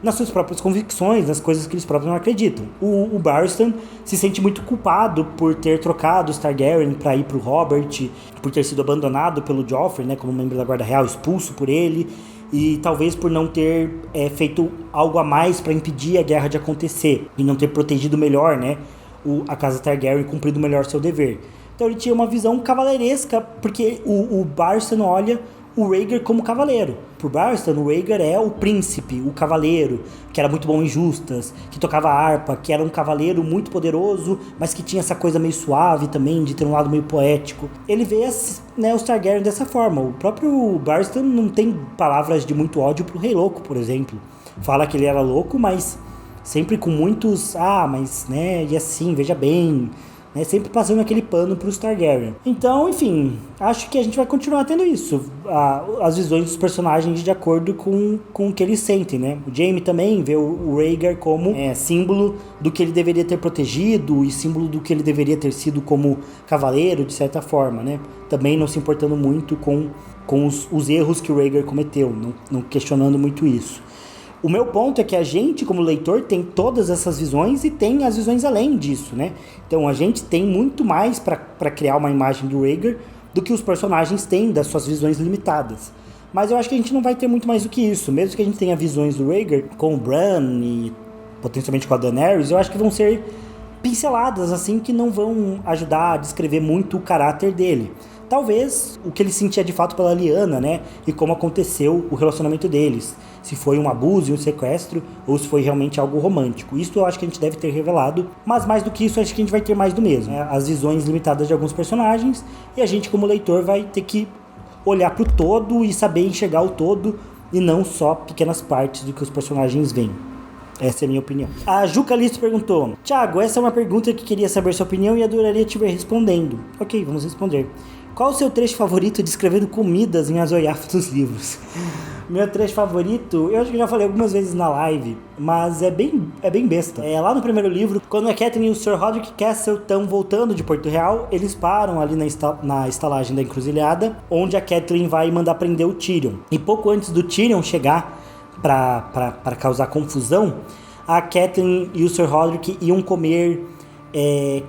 nas suas próprias convicções, nas coisas que eles próprios não acreditam. O Barristan se sente muito culpado por ter trocado os Targaryen para ir pro Robert, por ter sido abandonado pelo Joffrey, né, como membro da Guarda Real, expulso por ele, e talvez por não ter feito algo a mais para impedir a guerra de acontecer e não ter protegido melhor, né, a casa Targaryen, cumprido melhor seu dever. Então ele tinha uma visão cavaleiresca, porque o Barristan olha o Rhaegar como cavaleiro. Por Barristan, o Rhaegar é o príncipe, o cavaleiro, que era muito bom em justas, que tocava harpa, que era um cavaleiro muito poderoso, mas que tinha essa coisa meio suave também, de ter um lado meio poético. Ele vê os Targaryen dessa forma. O próprio Barristan não tem palavras de muito ódio pro Rei Louco, por exemplo. Fala que ele era louco, mas sempre com muitos, mas, né, e assim, veja bem, né, sempre passando aquele pano para os Targaryen. Então, enfim, acho que a gente vai continuar tendo isso, as visões dos personagens de acordo com o que eles sentem, né? O Jaime também vê o Rhaegar como símbolo do que ele deveria ter protegido e símbolo do que ele deveria ter sido como cavaleiro, de certa forma, né? Também não se importando muito com os erros que o Rhaegar cometeu, não questionando muito isso. O meu ponto é que a gente, como leitor, tem todas essas visões e tem as visões além disso, né? Então a gente tem muito mais para criar uma imagem do Rhaegar do que os personagens têm das suas visões limitadas. Mas eu acho que a gente não vai ter muito mais do que isso. Mesmo que a gente tenha visões do Rhaegar com o Bran e potencialmente com a Daenerys, eu acho que vão ser pinceladas assim que não vão ajudar a descrever muito o caráter dele. Talvez o que ele sentia de fato pela Lyanna, né? E como aconteceu o relacionamento deles. Se foi um abuso e um sequestro, ou se foi realmente algo romântico. Isso eu acho que a gente deve ter revelado. Mas mais do que isso, acho que a gente vai ter mais do mesmo, né? As visões limitadas de alguns personagens. E a gente, como leitor, vai ter que olhar pro todo e saber enxergar o todo. E não só pequenas partes do que os personagens veem. Essa é a minha opinião. A Ju Calisto perguntou: Thiago, essa é uma pergunta que queria saber sua opinião e adoraria te ver respondendo. Ok, vamos responder. Qual o seu trecho favorito descrevendo comidas em As Oiafes dos livros? Meu trecho favorito, eu acho que eu já falei algumas vezes na live, mas é bem besta. Lá no primeiro livro, quando a Catelyn e o Sir Roderick Cassel estão voltando de Porto Real, eles param ali na estalagem da Encruzilhada, onde a Catelyn vai mandar prender o Tyrion. E pouco antes do Tyrion chegar para causar confusão, a Catelyn e o Sir Roderick iam comer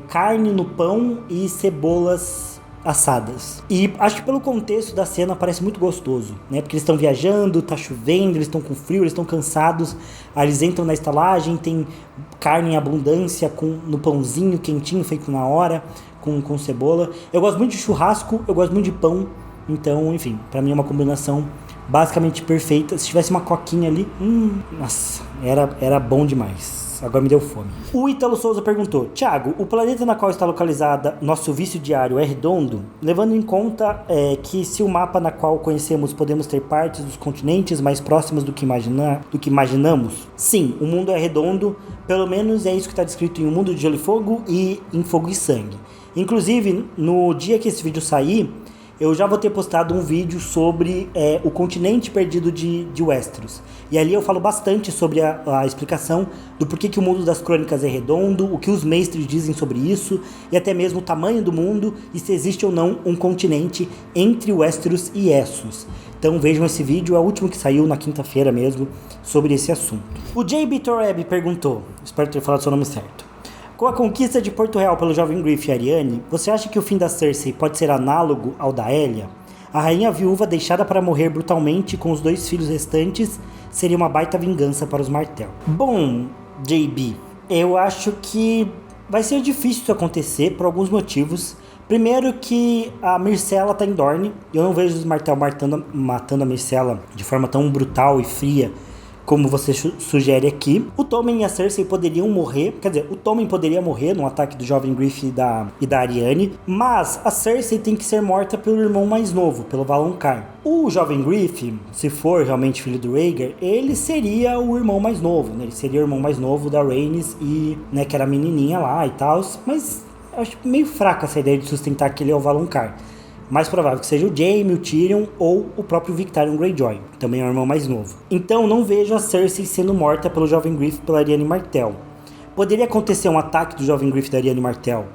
carne no pão e cebolas assadas. E acho que pelo contexto da cena parece muito gostoso, né? Porque eles estão viajando, tá chovendo, eles estão com frio, eles estão cansados. Aí eles entram na estalagem, tem carne em abundância no pãozinho quentinho feito na hora, com cebola. Eu gosto muito de churrasco, eu gosto muito de pão. Então, enfim, pra mim é uma combinação basicamente perfeita. Se tivesse uma coquinha ali, nossa, era bom demais. Agora me deu fome. O Ítalo Souza perguntou: Thiago, o planeta na qual está localizada nosso vício diário é redondo? Levando em conta que se o mapa na qual conhecemos podemos ter partes dos continentes mais próximas do que imaginamos? Sim, o mundo é redondo, pelo menos é isso que está descrito em O Mundo de Gelo e Fogo e em Fogo e Sangue. Inclusive, no dia que esse vídeo sair, eu já vou ter postado um vídeo sobre o continente perdido de Westeros. E ali eu falo bastante sobre a explicação do porquê que o mundo das crônicas é redondo, o que os mestres dizem sobre isso, e até mesmo o tamanho do mundo, e se existe ou não um continente entre Westeros e Essos. Então vejam esse vídeo, é o último que saiu na quinta-feira mesmo, sobre esse assunto. O J.B. Toreb perguntou, espero ter falado seu nome certo: com a conquista de Porto Real pelo jovem Griff e Arianne, você acha que o fim da Cersei pode ser análogo ao da Elia? A rainha viúva deixada para morrer brutalmente com os 2 filhos restantes seria uma baita vingança para os Martell. Bom, JB, eu acho que vai ser difícil isso acontecer por alguns motivos. Primeiro que a Myrcella tá em Dorne, eu não vejo os Martell matando a Myrcella de forma tão brutal e fria como você sugere aqui. O Tommen e a Cersei poderiam morrer, quer dizer, o Tommen poderia morrer num ataque do jovem Griff e da Arianne, mas a Cersei tem que ser morta pelo irmão mais novo, pelo Valonqar. O jovem Griff, se for realmente filho do Rhaegar, ele seria o irmão mais novo, né? Ele seria o irmão mais novo da Rhaenys e, né, que era a menininha lá e tal, mas eu acho meio fraca essa ideia de sustentar que ele é o Valonqar. Mais provável que seja o Jaime, o Tyrion ou o próprio Victarion Greyjoy, que também é o irmão mais novo. Então não vejo a Cersei sendo morta pelo jovem Griff e pela Arianne Martell. Poderia acontecer um ataque do jovem Griff e da Arianne Martell,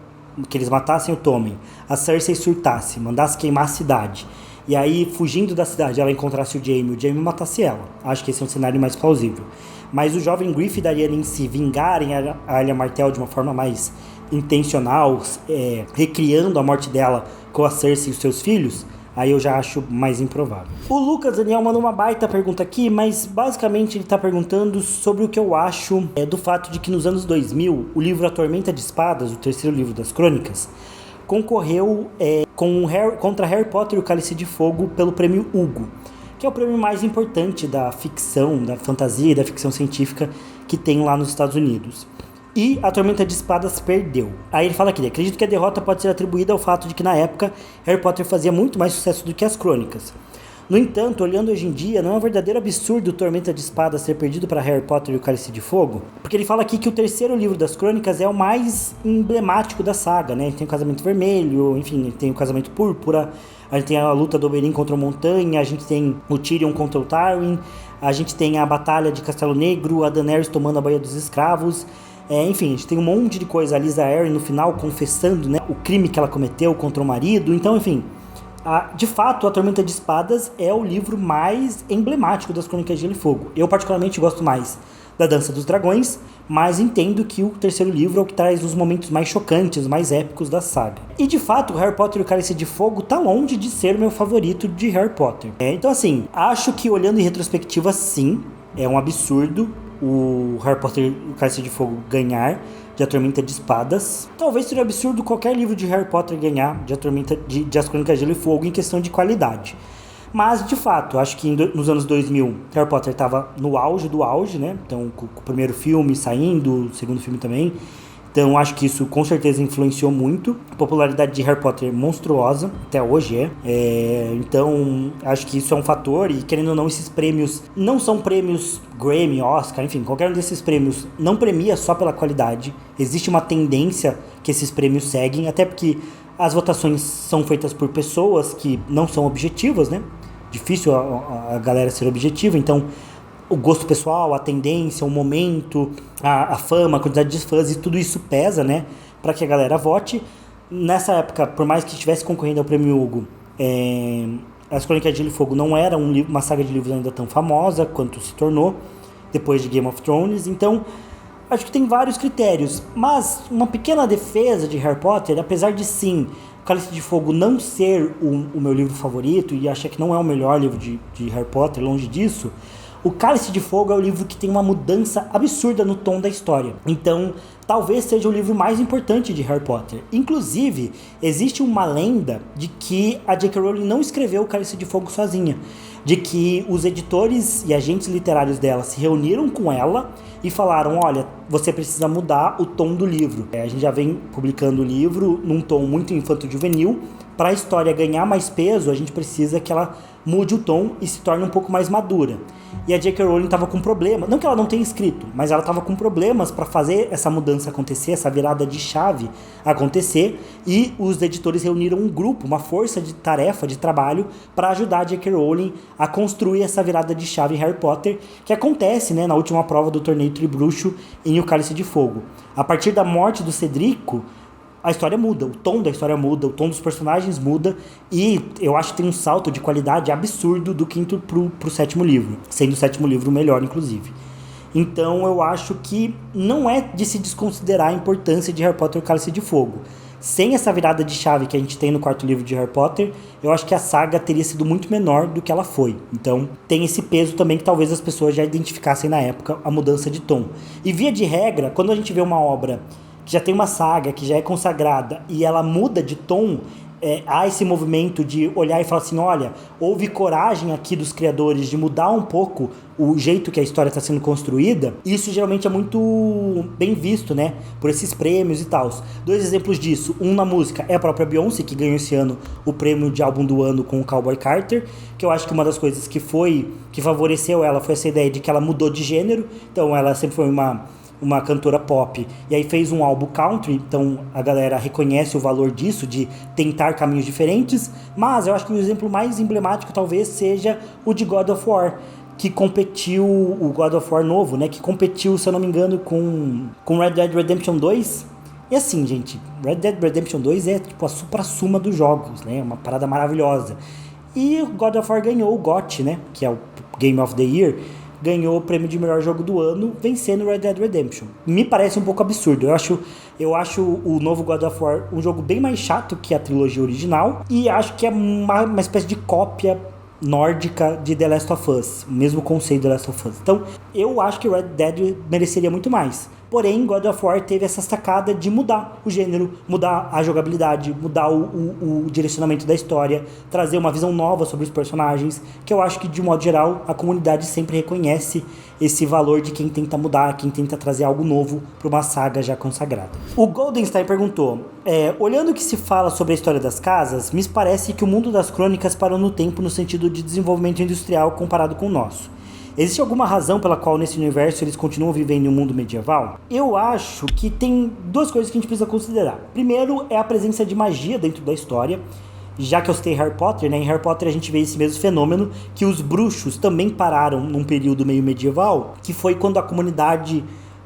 que eles matassem o Tommen, a Cersei surtasse, mandasse queimar a cidade, e aí fugindo da cidade ela encontrasse o Jaime matasse ela. Acho que esse é um cenário mais plausível. Mas o jovem Griff e da Arianne em si vingarem a Arianne Martell de uma forma mais intencional, recriando a morte dela com a Cersei e os seus filhos, aí eu já acho mais improvável. O Lucas Daniel mandou uma baita pergunta aqui, mas basicamente ele está perguntando sobre o que eu acho do fato de que nos anos 2000, o livro A Tormenta de Espadas, o terceiro livro das crônicas, concorreu contra Harry Potter e o Cálice de Fogo pelo prêmio Hugo, que é o prêmio mais importante da ficção, da fantasia e da ficção científica que tem lá nos Estados Unidos. E A Tormenta de Espadas perdeu. Aí ele fala aqui: acredito que a derrota pode ser atribuída ao fato de que na época Harry Potter fazia muito mais sucesso do que as crônicas. No entanto, olhando hoje em dia, não é um verdadeiro absurdo Tormenta de Espadas ter perdido para Harry Potter e o Cálice de Fogo? Porque ele fala aqui que o terceiro livro das crônicas é o mais emblemático da saga, né? A gente tem o Casamento Vermelho, enfim, tem o Casamento Púrpura, a gente tem a luta do Oberyn contra o Montanha, a gente tem o Tyrion contra o Tywin, a gente tem a Batalha de Castelo Negro, a Daenerys tomando a Baía dos Escravos. Enfim, a gente tem um monte de coisa. A Lysa Arryn no final confessando, né, o crime que ela cometeu contra o marido. Então, enfim, de fato, A Tormenta de Espadas é o livro mais emblemático das Crônicas de Gelo e Fogo. Eu particularmente gosto mais da Dança dos Dragões, mas entendo que o terceiro livro é o que traz os momentos mais chocantes, mais épicos da saga. E de fato, Harry Potter e o Cálice de Fogo tá longe de ser o meu favorito de Harry Potter. Então, assim, acho que olhando em retrospectiva, sim, é um absurdo o Harry Potter e o Cálice de Fogo ganhar de A Tormenta de Espadas. Talvez seria absurdo qualquer livro de Harry Potter ganhar de As Crônicas de Gelo e Fogo em questão de qualidade. Mas, de fato, acho que nos anos 2000, Harry Potter estava no auge do auge, né? Então, com o primeiro filme saindo, o segundo filme também. Então, acho que isso com certeza influenciou muito. A popularidade de Harry Potter monstruosa, até hoje então, acho que isso é um fator. E, querendo ou não, esses prêmios não são prêmios Grammy, Oscar, enfim, qualquer um desses prêmios não premia só pela qualidade. Existe uma tendência que esses prêmios seguem, até porque as votações são feitas por pessoas que não são objetivas, né? difícil a galera ser objetiva, então o gosto pessoal, a tendência, o momento, a fama, a quantidade de fãs e tudo isso pesa, né, para que a galera vote. Nessa época, por mais que estivesse concorrendo ao Prêmio Hugo, As Crônicas de Gelo e Fogo não era uma saga de livros ainda tão famosa quanto se tornou depois de Game of Thrones, então acho que tem vários critérios, mas uma pequena defesa de Harry Potter, apesar de sim, Cálice de Fogo não ser o meu livro favorito, e achar que não é o melhor livro de Harry Potter, longe disso, o Cálice de Fogo é o livro que tem uma mudança absurda no tom da história. Então, talvez seja o livro mais importante de Harry Potter. Inclusive, existe uma lenda de que a J.K. Rowling não escreveu o Cálice de Fogo sozinha. De que os editores e agentes literários dela se reuniram com ela e falaram, olha, você precisa mudar o tom do livro. A gente já vem publicando o livro num tom muito infanto-juvenil. Para a história ganhar mais peso, a gente precisa que ela mude o tom e se torne um pouco mais madura. E a J.K. Rowling estava com problema, não que ela não tenha escrito, mas ela estava com problemas para fazer essa mudança acontecer, essa virada de chave acontecer, e os editores reuniram um grupo, uma força de tarefa, de trabalho, para ajudar a J.K. Rowling a construir essa virada de chave em Harry Potter, que acontece, né, na última prova do torneio Tribruxo em O Cálice de Fogo. A partir da morte do Cedrico, a história muda, o tom da história muda, o tom dos personagens muda, e eu acho que tem um salto de qualidade absurdo do quinto pro sétimo livro, sendo o sétimo livro o melhor, inclusive. Então eu acho que não é de se desconsiderar a importância de Harry Potter e o Cálice de Fogo. Sem essa virada de chave que a gente tem no quarto livro de Harry Potter, eu acho que a saga teria sido muito menor do que ela foi. Então tem esse peso também que talvez as pessoas já identificassem na época, a mudança de tom. E via de regra, quando a gente vê uma obra que já tem uma saga, que já é consagrada, e ela muda de tom, há esse movimento de olhar e falar assim, olha, houve coragem aqui dos criadores de mudar um pouco o jeito que a história está sendo construída. Isso geralmente é muito bem visto, né, por esses prêmios e tal. 2 exemplos disso, um na música é a própria Beyoncé, que ganhou esse ano o prêmio de álbum do ano com o Cowboy Carter, que eu acho que uma das coisas que favoreceu ela foi essa ideia de que ela mudou de gênero. Então ela sempre foi uma cantora pop, e aí fez um álbum country, então a galera reconhece o valor disso, de tentar caminhos diferentes. Mas eu acho que o exemplo mais emblemático talvez seja o de God of War, que competiu, o God of War novo, né, que competiu, se eu não me engano, com Red Dead Redemption 2, e assim, gente, Red Dead Redemption 2 é tipo a supra-suma dos jogos, né, uma parada maravilhosa, e o God of War ganhou o GOT, né, que é o Game of the Year, ganhou o prêmio de melhor jogo do ano, vencendo Red Dead Redemption. Me parece um pouco absurdo. Eu acho o novo God of War um jogo bem mais chato que a trilogia original, e acho que é uma espécie de cópia nórdica de The Last of Us, o mesmo conceito de The Last of Us. Então, eu acho que Red Dead mereceria muito mais. Porém, God of War teve essa sacada de mudar o gênero, mudar a jogabilidade, mudar o direcionamento da história, trazer uma visão nova sobre os personagens, que eu acho que, de modo geral, a comunidade sempre reconhece esse valor de quem tenta mudar, quem tenta trazer algo novo para uma saga já consagrada. O Goldenstein perguntou, olhando o que se fala sobre a história das casas, me parece que o mundo das crônicas parou no tempo no sentido de desenvolvimento industrial comparado com o nosso. Existe alguma razão pela qual nesse universo eles continuam vivendo em um mundo medieval? Eu acho que tem 2 coisas que a gente precisa considerar. Primeiro é a presença de magia dentro da história. Já que eu citei Harry Potter, né? Em Harry Potter a gente vê esse mesmo fenômeno, que os bruxos também pararam num período meio medieval, que foi quando a comunidade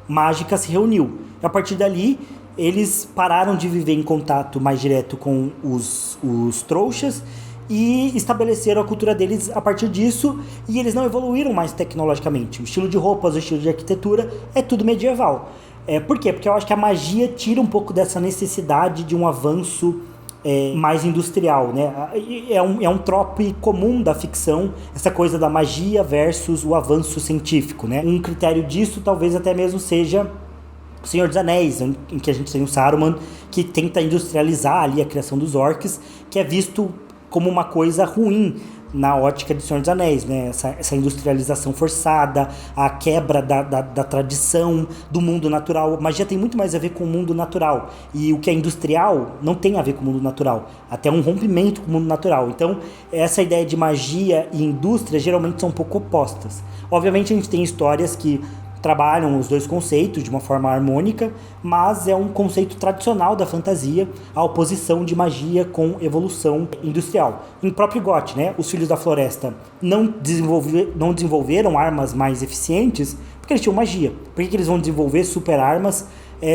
mágica se reuniu. E a partir dali, eles pararam de viver em contato mais direto com os trouxas, e estabeleceram a cultura deles a partir disso, e eles não evoluíram mais tecnologicamente. O estilo de roupas, o estilo de arquitetura é tudo medieval. Por quê? Porque eu acho que a magia tira um pouco dessa necessidade de um avanço mais industrial, né? É um trope comum da ficção, essa coisa da magia versus o avanço científico, né? Um critério disso talvez até mesmo seja o Senhor dos Anéis, em que a gente tem o Saruman, que tenta industrializar ali a criação dos orcs, que é visto como uma coisa ruim na ótica de Senhor dos Anéis, né? Essa industrialização forçada, a quebra da tradição do mundo natural. Magia tem muito mais a ver com o mundo natural, e o que é industrial não tem a ver com o mundo natural, até um rompimento com o mundo natural. Então, essa ideia de magia e indústria geralmente são um pouco opostas. Obviamente a gente tem histórias que trabalham os dois conceitos de uma forma harmônica, mas é um conceito tradicional da fantasia, a oposição de magia com evolução industrial. Em próprio GOT, né, os Filhos da Floresta não desenvolveram armas mais eficientes porque eles tinham magia. Por que eles vão desenvolver super armas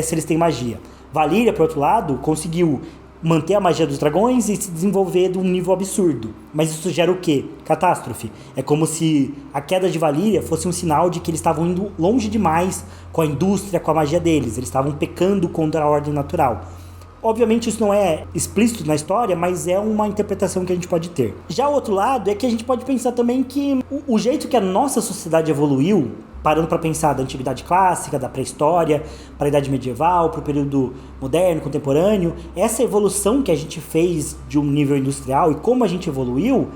se eles têm magia? Valíria, por outro lado, conseguiu manter a magia dos dragões e se desenvolver de um nível absurdo. Mas isso gera o quê? Catástrofe. É como se a queda de Valíria fosse um sinal de que eles estavam indo longe demais com a indústria, com a magia deles. Eles estavam pecando contra a ordem natural. Obviamente isso não é explícito na história, mas é uma interpretação que a gente pode ter. Já o outro lado é que a gente pode pensar também que o jeito que a nossa sociedade evoluiu, parando para pensar da antiguidade clássica, da pré-história, para a idade medieval, para o período moderno, contemporâneo, essa evolução que a gente fez de um nível industrial e como a gente evoluiu,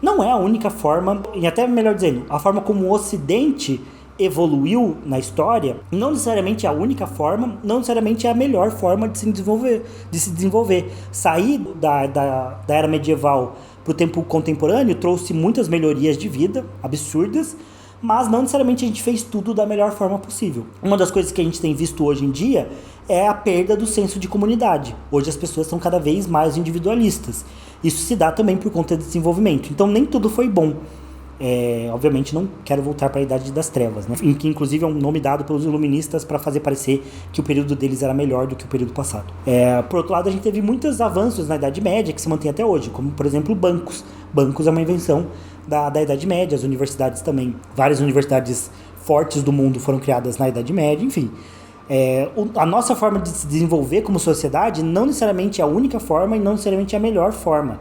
não é a única forma, e até melhor dizendo, a forma como o Ocidente evoluiu na história, não necessariamente é a única forma, não necessariamente é a melhor forma de se desenvolver. Sair da era medieval para o tempo contemporâneo trouxe muitas melhorias de vida absurdas, mas não necessariamente a gente fez tudo da melhor forma possível. Uma das coisas que a gente tem visto hoje em dia é a perda do senso de comunidade. Hoje as pessoas são cada vez mais individualistas. Isso se dá também por conta do desenvolvimento. Então nem tudo foi bom. Obviamente não quero voltar para a Idade das Trevas, né? Que inclusive é um nome dado pelos iluministas para fazer parecer que o período deles era melhor do que o período passado. Por outro lado, a gente teve muitos avanços na Idade Média que se mantém até hoje, como por exemplo bancos. Bancos é uma invenção da Idade Média, as universidades também. Várias universidades fortes do mundo foram criadas na Idade Média, enfim. A nossa forma de se desenvolver como sociedade não necessariamente é a única forma e não necessariamente é a melhor forma.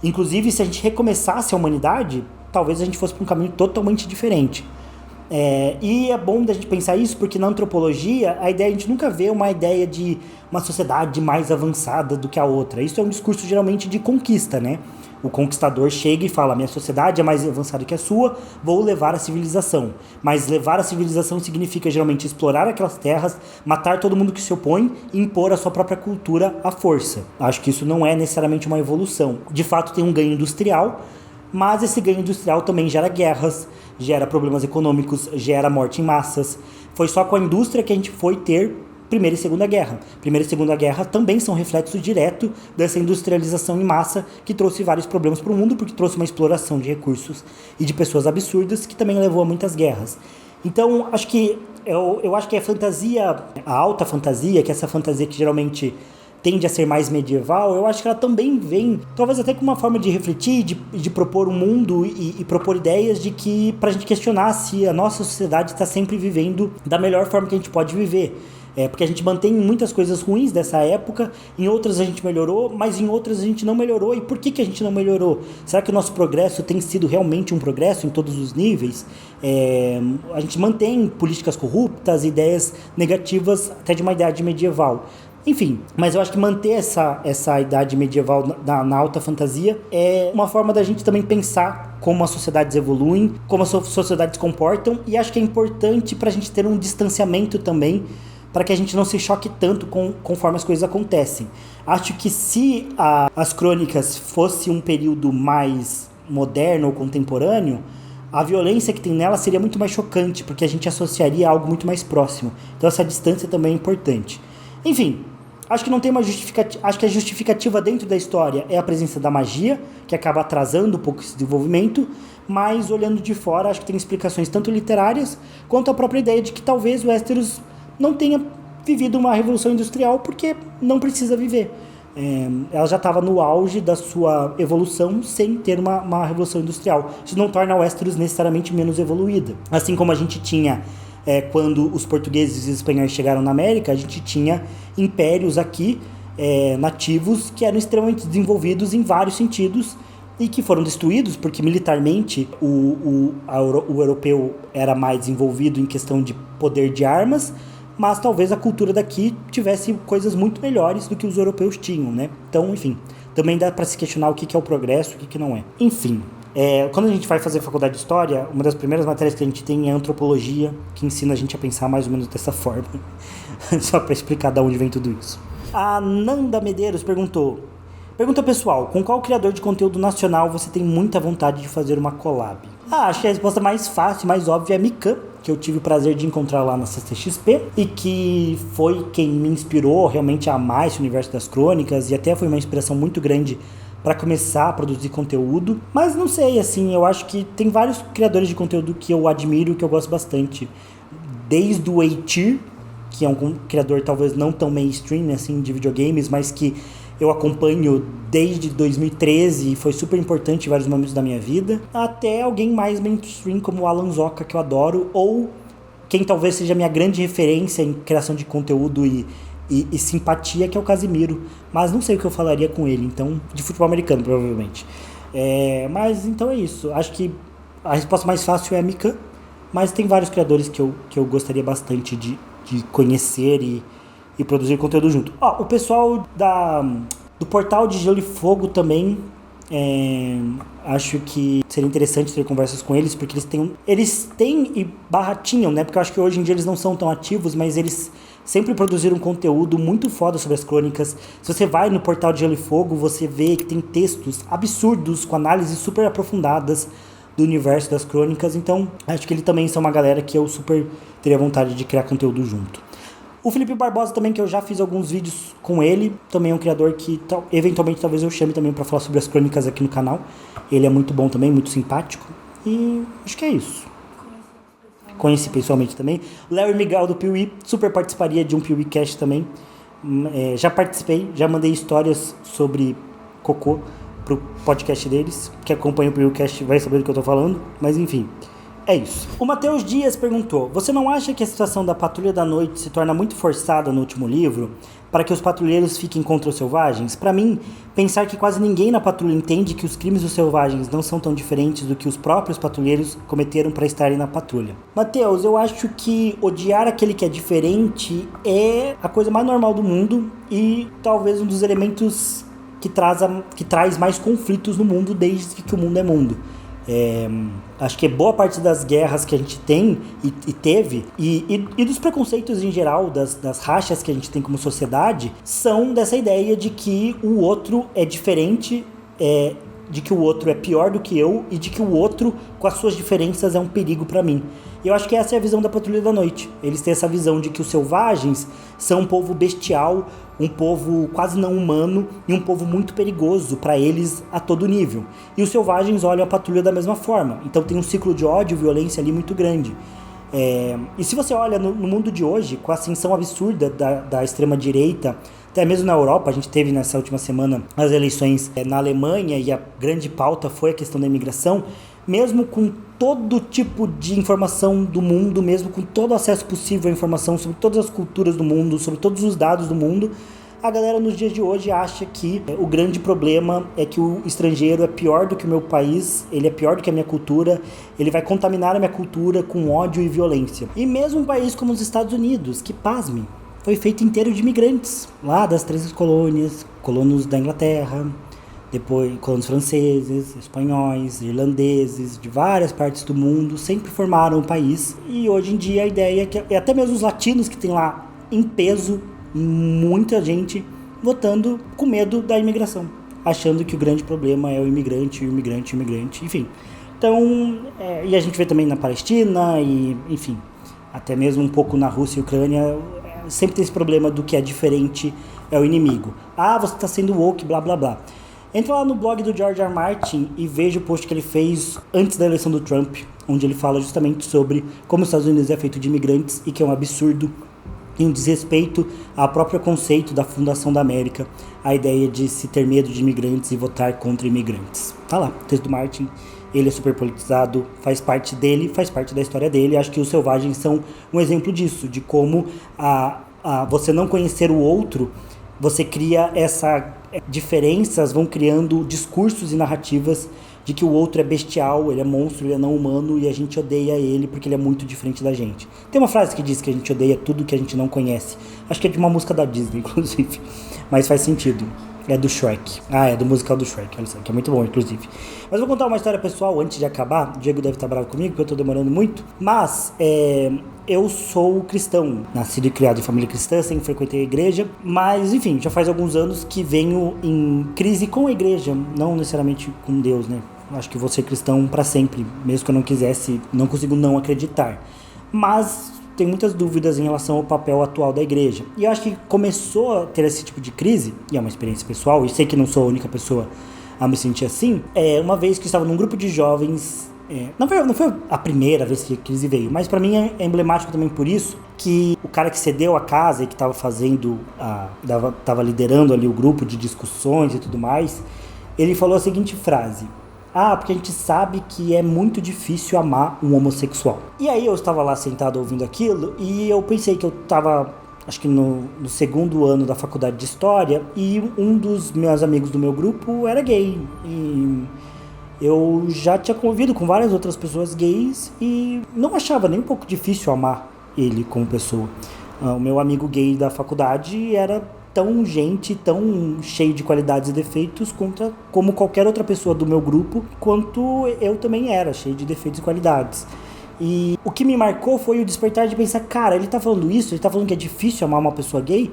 Inclusive, se a gente recomeçasse a humanidade, talvez a gente fosse para um caminho totalmente diferente. E é bom da gente pensar isso porque na antropologia a gente nunca vê uma ideia de uma sociedade mais avançada do que a outra. Isso é um discurso geralmente de conquista, né? O conquistador chega e fala: minha sociedade é mais avançada que a sua, vou levar a civilização. Mas levar a civilização significa geralmente explorar aquelas terras, matar todo mundo que se opõe e impor a sua própria cultura à força. Acho que isso não é necessariamente uma evolução. De fato tem um ganho industrial, mas esse ganho industrial também gera guerras, gera problemas econômicos, gera morte em massas. Foi só com a indústria que a gente foi ter Primeira e Segunda Guerra. Primeira e Segunda Guerra também são reflexo direto dessa industrialização em massa que trouxe vários problemas para o mundo, porque trouxe uma exploração de recursos e de pessoas absurdas que também levou a muitas guerras. Então, acho que eu acho que a fantasia, a alta fantasia, que é essa fantasia que geralmente tende a ser mais medieval, eu acho que ela também vem, talvez até com uma forma de refletir, de propor um mundo e propor ideias de que, pra gente questionar se a nossa sociedade está sempre vivendo da melhor forma que a gente pode viver. Porque a gente mantém muitas coisas ruins dessa época, em outras a gente melhorou, mas em outras a gente não melhorou. E por que a gente não melhorou? Será que o nosso progresso tem sido realmente um progresso em todos os níveis? A gente mantém políticas corruptas, ideias negativas até de uma idade medieval. Enfim, mas eu acho que manter essa idade medieval na alta fantasia é uma forma da gente também pensar como as sociedades evoluem, como as sociedades se comportam, e acho que é importante para a gente ter um distanciamento também, para que a gente não se choque tanto conforme as coisas acontecem. Acho que se as crônicas fosse um período mais moderno ou contemporâneo, a violência que tem nela seria muito mais chocante, porque a gente associaria a algo muito mais próximo. Então essa distância também é importante. Enfim, acho que não tem uma justificativa. Acho que a justificativa dentro da história é a presença da magia, que acaba atrasando um pouco esse desenvolvimento, mas olhando de fora, acho que tem explicações tanto literárias quanto a própria ideia de que talvez o Westeros não tenha vivido uma revolução industrial porque não precisa viver. Ela já estava no auge da sua evolução sem ter uma revolução industrial. Isso não torna a Westeros necessariamente menos evoluída. Assim como a gente tinha, quando os portugueses e os espanhóis chegaram na América, a gente tinha impérios aqui, nativos, que eram extremamente desenvolvidos em vários sentidos e que foram destruídos porque militarmente o europeu era mais desenvolvido em questão de poder de armas, mas talvez a cultura daqui tivesse coisas muito melhores do que os europeus tinham, né? Então, enfim, também dá para se questionar o que é o progresso e o que não é. Enfim, quando a gente vai fazer faculdade de História, uma das primeiras matérias que a gente tem é Antropologia, que ensina a gente a pensar mais ou menos dessa forma. Só para explicar de onde vem tudo isso. A Nanda Medeiros perguntou: pergunta pessoal, com qual criador de conteúdo nacional você tem muita vontade de fazer uma collab? Acho que a resposta mais fácil, mais óbvia é Mikan, que eu tive o prazer de encontrar lá na CCXP e que foi quem me inspirou realmente a amar esse universo das crônicas e até foi uma inspiração muito grande para começar a produzir conteúdo. Mas não sei, assim, eu acho que tem vários criadores de conteúdo que eu admiro, que eu gosto bastante. Desde o Eiichir, que é um criador talvez não tão mainstream assim de videogames, mas que eu acompanho desde 2013 e foi super importante em vários momentos da minha vida, até alguém mais mainstream como o Alan Zoka, que eu adoro, ou quem talvez seja a minha grande referência em criação de conteúdo e simpatia, que é o Casimiro. Mas não sei o que eu falaria com ele, então, de futebol americano, provavelmente. Mas então é isso. Acho que a resposta mais fácil é a Mikan, mas tem vários criadores que eu gostaria bastante de conhecer e produzir conteúdo junto. O pessoal do Portal de Gelo e Fogo também, acho que seria interessante ter conversas com eles, porque eles têm e tinham, né? Porque eu acho que hoje em dia eles não são tão ativos, mas eles sempre produziram conteúdo muito foda sobre as crônicas. Se você vai no Portal de Gelo e Fogo, você vê que tem textos absurdos, com análises super aprofundadas do universo das crônicas. Então, acho que eles também são uma galera que eu super teria vontade de criar conteúdo junto. O Felipe Barbosa também, que eu já fiz alguns vídeos com ele, também é um criador que eventualmente talvez eu chame também para falar sobre as crônicas aqui no canal. Ele é muito bom também, muito simpático. E acho que é isso. Conheci pessoalmente também. O Larry Miguel do Piuí, super participaria de um Piuí Cast também. Já participei, já mandei histórias sobre cocô pro podcast deles. Quem acompanha o Piuí Cast vai saber do que eu tô falando, mas enfim. É isso. O Matheus Dias perguntou: você não acha que a situação da Patrulha da Noite se torna muito forçada no último livro para que os patrulheiros fiquem contra os selvagens? Para mim, pensar que quase ninguém na patrulha entende que os crimes dos selvagens não são tão diferentes do que os próprios patrulheiros cometeram para estarem na patrulha. Matheus, eu acho que odiar aquele que é diferente é a coisa mais normal do mundo e talvez um dos elementos que traz mais conflitos no mundo desde que o mundo é mundo. Acho que boa parte das guerras que a gente tem e teve e dos preconceitos em geral, das rachas que a gente tem como sociedade, são dessa ideia de que o outro é diferente, de que o outro é pior do que eu e de que o outro, com as suas diferenças, é um perigo pra mim. E eu acho que essa é a visão da Patrulha da Noite. Eles têm essa visão de que os selvagens são um povo bestial, um povo quase não humano e um povo muito perigoso para eles a todo nível. E os selvagens olham a patrulha da mesma forma. Então tem um ciclo de ódio e violência ali muito grande. E se você olha no mundo de hoje, com a ascensão absurda da extrema-direita, até mesmo na Europa, a gente teve nessa última semana as eleições na Alemanha e a grande pauta foi a questão da imigração. Mesmo com todo tipo de informação do mundo, mesmo com todo o acesso possível à informação sobre todas as culturas do mundo, sobre todos os dados do mundo, a galera nos dias de hoje acha que o grande problema é que o estrangeiro é pior do que o meu país, ele é pior do que a minha cultura, ele vai contaminar a minha cultura com ódio e violência. E mesmo um país como os Estados Unidos, que, pasme, foi feito inteiro de imigrantes, lá das 13 colônias, colonos da Inglaterra, depois colonos franceses, espanhóis, irlandeses, de várias partes do mundo, sempre formaram o país. E hoje em dia a ideia é que até mesmo os latinos que tem lá em peso, muita gente votando com medo da imigração, achando que o grande problema é o imigrante, enfim. Então, e a gente vê também na Palestina e, enfim, até mesmo um pouco na Rússia e Ucrânia, sempre tem esse problema do que é diferente é o inimigo. Você está sendo woke, blá blá blá. Entra lá no blog do George R. Martin e veja o post que ele fez antes da eleição do Trump, onde ele fala justamente sobre como os Estados Unidos é feito de imigrantes e que é um absurdo e um desrespeito ao próprio conceito da fundação da América, a ideia de se ter medo de imigrantes e votar contra imigrantes. Tá lá, o texto do Martin, ele é super politizado, faz parte dele, faz parte da história dele. Acho que os selvagens são um exemplo disso, de como você não conhecer o outro, você cria diferenças, vão criando discursos e narrativas de que o outro é bestial, ele é monstro, ele é não humano e a gente odeia ele porque ele é muito diferente da gente. Tem uma frase que diz que a gente odeia tudo que a gente não conhece. Acho que é de uma música da Disney, inclusive. Mas faz sentido. É do Shrek. É do musical do Shrek, olha só, que é muito bom, inclusive. Mas vou contar uma história pessoal antes de acabar. O Diego deve estar bravo comigo, porque eu tô demorando muito. Mas, eu sou cristão. Nascido e criado em família cristã, sempre frequentei a igreja. Mas, enfim, já faz alguns anos que venho em crise com a igreja. Não necessariamente com Deus, né? acho que vou ser cristão para sempre, mesmo que eu não quisesse, não consigo não acreditar. Mas tenho muitas dúvidas em relação ao papel atual da igreja. E eu acho que começou a ter esse tipo de crise, e é uma experiência pessoal, e sei que não sou a única pessoa a me sentir assim, uma vez que eu estava num grupo de jovens. Não foi a primeira vez que a crise veio, mas para mim é emblemático também por isso, que o cara que cedeu a casa e que estava estava liderando ali o grupo de discussões e tudo mais, ele falou a seguinte frase: porque a gente sabe que é muito difícil amar um homossexual. E aí eu estava lá sentado ouvindo aquilo e eu pensei que eu estava, acho que no segundo ano da faculdade de História, e um dos meus amigos do meu grupo era gay. E eu já tinha convivido com várias outras pessoas gays e não achava nem um pouco difícil amar ele como pessoa. O meu amigo gay da faculdade era tão cheio de qualidades e defeitos como qualquer outra pessoa do meu grupo, quanto eu também era, cheio de defeitos e qualidades. E o que me marcou foi o despertar de pensar, cara, ele tá falando isso, ele tá falando que é difícil amar uma pessoa gay,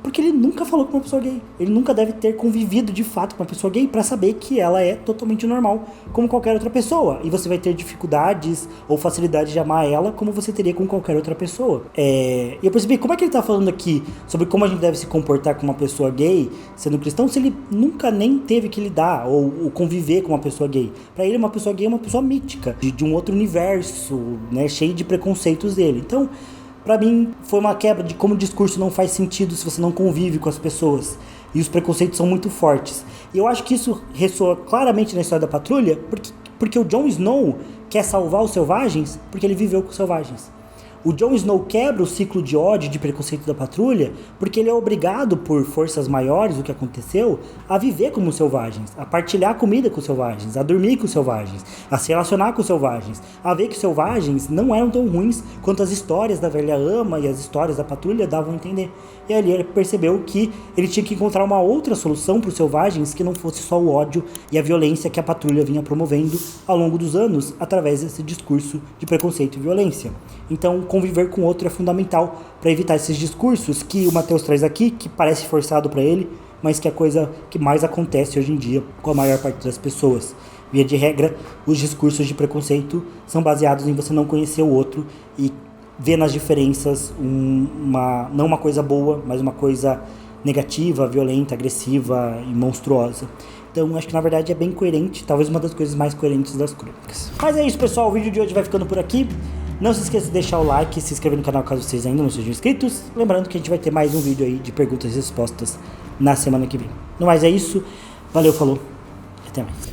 porque ele nunca falou com uma pessoa gay. Ele nunca deve ter convivido de fato com uma pessoa gay para saber que ela é totalmente normal, como qualquer outra pessoa. E você vai ter dificuldades ou facilidade de amar ela como você teria com qualquer outra pessoa. E eu percebi, como é que ele tá falando aqui sobre como a gente deve se comportar com uma pessoa gay, sendo cristão, se ele nunca nem teve que lidar ou conviver com uma pessoa gay. Para ele, uma pessoa gay é uma pessoa mítica, de um outro universo, né, cheio de preconceitos dele. Então, pra mim, foi uma quebra de como o discurso não faz sentido se você não convive com as pessoas. E os preconceitos são muito fortes. E eu acho que isso ressoa claramente na história da Patrulha, porque o Jon Snow quer salvar os selvagens porque ele viveu com os selvagens. O Jon Snow quebra o ciclo de ódio e de preconceito da Patrulha porque ele é obrigado, por forças maiores, o que aconteceu, a viver como selvagens, a partilhar comida com os selvagens, a dormir com os selvagens, a se relacionar com os selvagens, a ver que os selvagens não eram tão ruins quanto as histórias da Velha Ama e as histórias da Patrulha davam a entender. E ali ele percebeu que ele tinha que encontrar uma outra solução para os selvagens que não fosse só o ódio e a violência que a Patrulha vinha promovendo ao longo dos anos através desse discurso de preconceito e violência. Então, conviver com o outro é fundamental para evitar esses discursos que o Matheus traz aqui, que parece forçado para ele, mas que é a coisa que mais acontece hoje em dia com a maior parte das pessoas. Via de regra, os discursos de preconceito são baseados em você não conhecer o outro e ver nas diferenças não uma coisa boa, mas uma coisa negativa, violenta, agressiva e monstruosa. Então, acho que na verdade é bem coerente, talvez uma das coisas mais coerentes das crônicas. Mas é isso, pessoal, o vídeo de hoje vai ficando por aqui. Não se esqueça de deixar o like e se inscrever no canal caso vocês ainda não sejam inscritos. Lembrando que a gente vai ter mais um vídeo aí de perguntas e respostas na semana que vem. No mais é isso, valeu, falou, até mais.